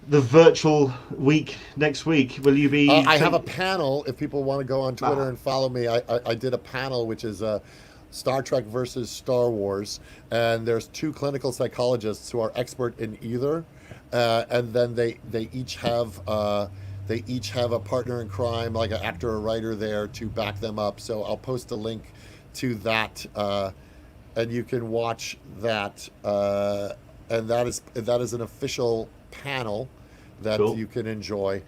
the virtual week next week? Will you be? I have a panel. If people want to go on Twitter and follow me, I did a panel which is Star Trek versus Star Wars, and there's 2 clinical psychologists who are expert in either, and then they each have a partner in crime, like an actor or writer there to back them up. So I'll post a link to that, and you can watch that. And that is an official panel that cool. You can enjoy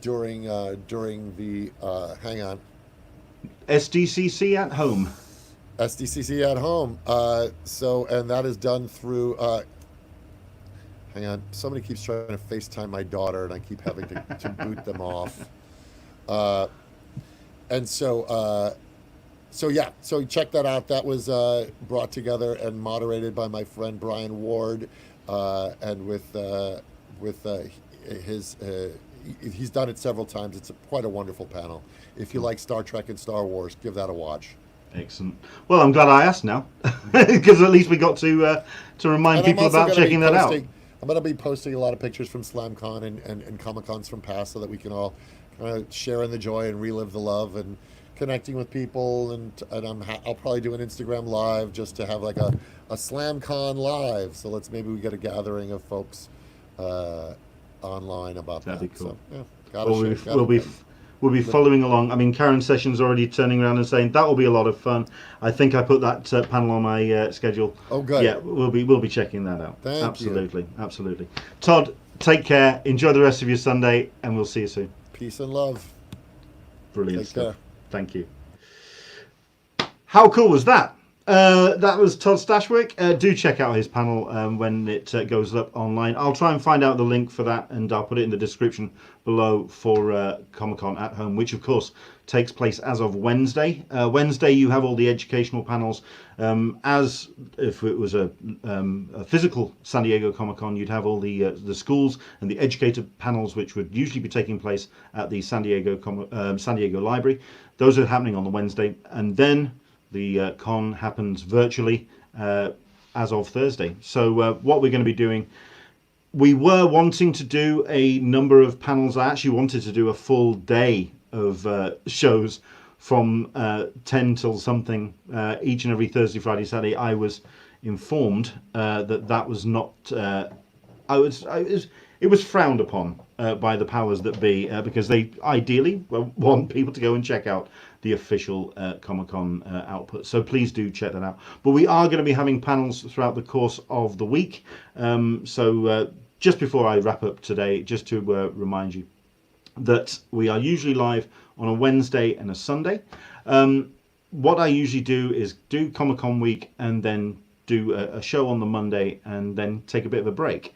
during the hang on. SDCC at home. SDCC at home. And that is done through. Hang on. Somebody keeps trying to FaceTime my daughter, and I keep having to boot them off. So check that out. That was brought together and moderated by my friend Brian Ward, and with his. He's done it several times. It's quite a wonderful panel. If you like Star Trek and Star Wars, give that a watch. Excellent. Well, I'm glad I asked now, because at least we got to remind people about checking that out. I'm going to be posting a lot of pictures from SlamCon and Comic Cons from past, so that we can all kind of share in the joy and relive the love and connecting with people. And I'll probably do an Instagram live just to have like a SlamCon live. So maybe we get a gathering of folks online about that. That'd be cool. So, yeah, we'll be following along. I mean, Karen Sessions already turning around and saying that will be a lot of fun. I think I put that panel on my schedule. Oh, good. Yeah, we'll be checking that out. Absolutely. Absolutely. Todd, take care. Enjoy the rest of your Sunday, and we'll see you soon. Peace and love. Brilliant Take stuff. care. Thank you. How cool was that? That was Todd Stashwick. Do check out his panel when it goes up online. I'll try and find out the link for that, and I'll put it in the description below for Comic-Con at Home, which of course takes place as of Wednesday. Wednesday you have all the educational panels. As if it was a physical San Diego Comic-Con, you'd have all the schools and the educator panels, which would usually be taking place at the San Diego Library. Those are happening on the Wednesday, and then the con happens virtually as of Thursday. So what we're going to be doing, we were wanting to do a number of panels. I actually wanted to do a full day of shows from 10 till something each and every Thursday, Friday, Saturday. I was informed that was not. It was frowned upon by the powers that be because they ideally want people to go and check out the official Comic-Con output. So please do check that out. But we are going to be having panels throughout the course of the week. So just before I wrap up today, just to remind you that we are usually live on a Wednesday and a Sunday. What I usually do is do Comic-Con week and then do a show on the Monday and then take a bit of a break.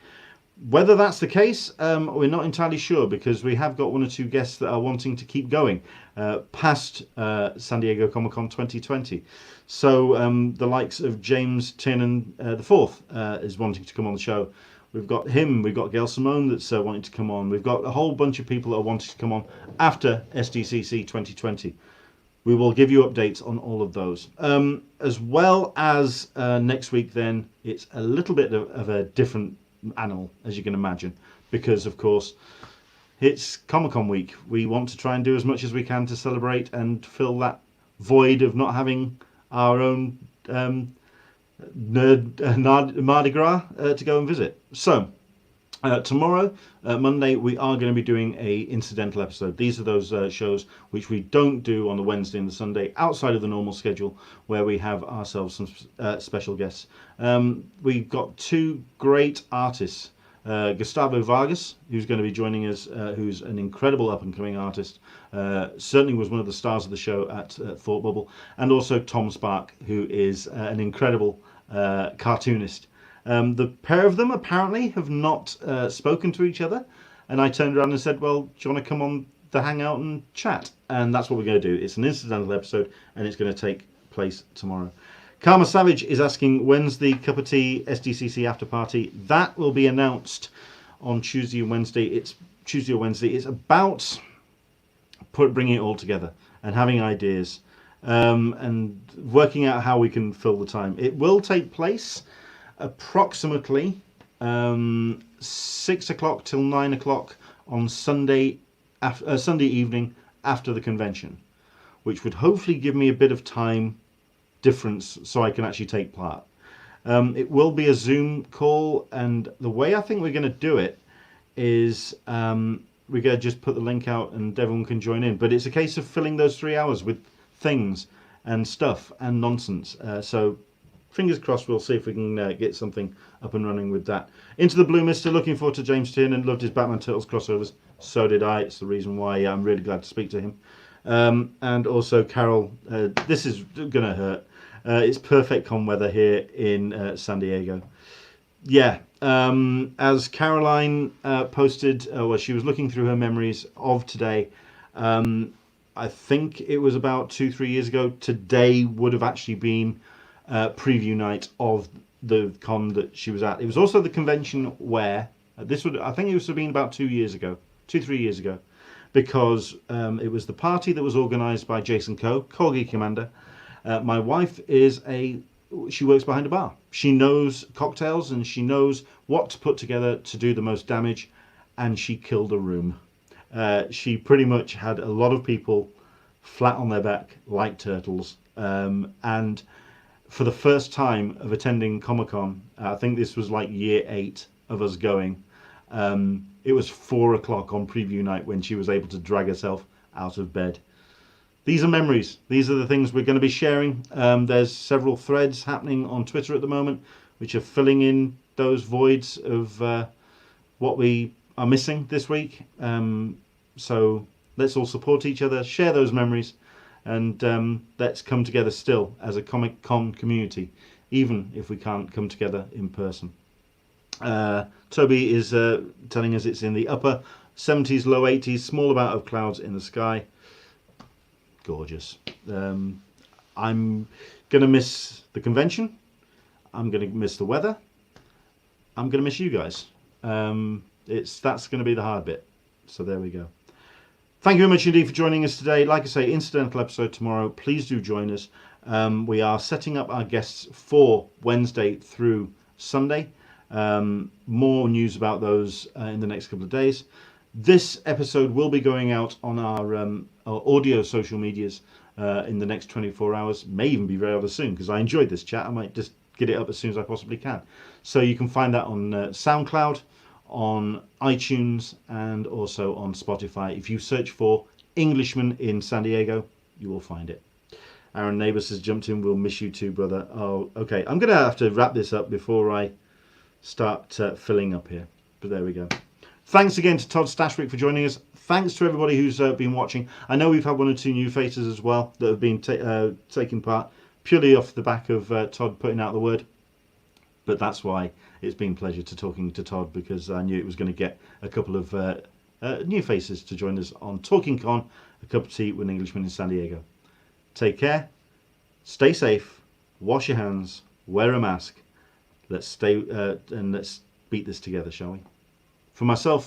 Whether that's the case, we're not entirely sure, because we have got one or two guests that are wanting to keep going past San Diego Comic-Con 2020. So the likes of James Tiernan IV is wanting to come on the show. We've got him, we've got Gail Simone that's wanting to come on. We've got a whole bunch of people that are wanting to come on after SDCC 2020. We will give you updates on all of those. As well as next week then, it's a little bit of a different animal, as you can imagine, because of course it's Comic-Con week. We want to try and do as much as we can to celebrate and fill that void of not having our own Mardi Gras to go and visit. So Tomorrow, Monday, we are going to be doing a incidental episode. These are those shows which we don't do on the Wednesday and the Sunday outside of the normal schedule, where we have ourselves some special guests. We've got two great artists. Gustavo Vargas, who's going to be joining us, who's an incredible up-and-coming artist, certainly was one of the stars of the show at Thought Bubble, and also Tom Spark, who is an incredible cartoonist. The pair of them apparently have not spoken to each other, and I turned around and said, well, do you want to come on the hangout and chat? And that's what we're going to do. It's an incidental episode, and it's going to take place tomorrow. Karma Savage is asking, when's the Cup of Tea SDCC after party? That will be announced on Tuesday and Wednesday. It's Tuesday or Wednesday. It's about bringing it all together and having ideas and working out how we can fill the time. It will take place approximately 6 o'clock till 9 o'clock on Sunday evening after the convention, which would hopefully give me a bit of time difference so I can actually take part. It will be a Zoom call, and the way I think we're going to do it is we're going to just put the link out and everyone can join in, but it's a case of filling those 3 hours with things and stuff and nonsense. So fingers crossed, we'll see if we can get something up and running with that. Into the Blue Mister, looking forward to James Tiernan, loved his Batman Turtles crossovers. So did I. It's the reason why I'm really glad to speak to him. And also Carol, this is going to hurt. It's perfect con weather here in San Diego. Yeah, as Caroline posted, well, she was looking through her memories of today. I think it was about 2-3 years ago. Today would have actually been preview night of the con that she was at. It was also the convention where I think it was been about 2-3 years ago, because it was the party that was organised by Jason Coe, Corgi Commander. My wife she works behind a bar. She knows cocktails and she knows what to put together to do the most damage, and she killed a room. She pretty much had a lot of people flat on their back like turtles, and for the first time of attending Comic-Con, I think this was like year 8 of us going, it was 4 o'clock on preview night when she was able to drag herself out of bed. These are memories. These are the things we're going to be sharing. There's several threads happening on Twitter at the moment which are filling in those voids of what we are missing this week. So let's all support each other, share those memories, and let's come together still as a Comic Con community, even if we can't come together in person. Toby is telling us it's in the upper 70s, low 80s, small amount of clouds in the sky. Gorgeous. I'm going to miss the convention. I'm going to miss the weather. I'm going to miss you guys. That's going to be the hard bit. So there we go. Thank you very much indeed for joining us today. Like I say, incidental episode tomorrow. Please do join us. We are setting up our guests for Wednesday through Sunday. More news about those in the next couple of days. This episode will be going out on our audio social medias in the next 24 hours. May even be very soon, because I enjoyed this chat. I might just get it up as soon as I possibly can. So you can find that on SoundCloud, on iTunes, and also on Spotify. If you search for Englishman in San Diego, you will find it. Aaron Neighbours has jumped in. We'll miss you too, brother. Oh, okay. I'm going to have to wrap this up before I start filling up here. But there we go. Thanks again to TODD STASHWICK for joining us. Thanks to everybody who's been watching. I know we've had 1 or 2 new faces as well that have been taking part purely off the back of Todd putting out the word. But that's why it's been a pleasure talking to Todd, because I knew it was going to get a couple of new faces to join us on Talkin Con, a cup of tea with an Englishman in San Diego. Take care, stay safe, wash your hands, wear a mask. Let's stay and let's beat this together, shall we? For myself,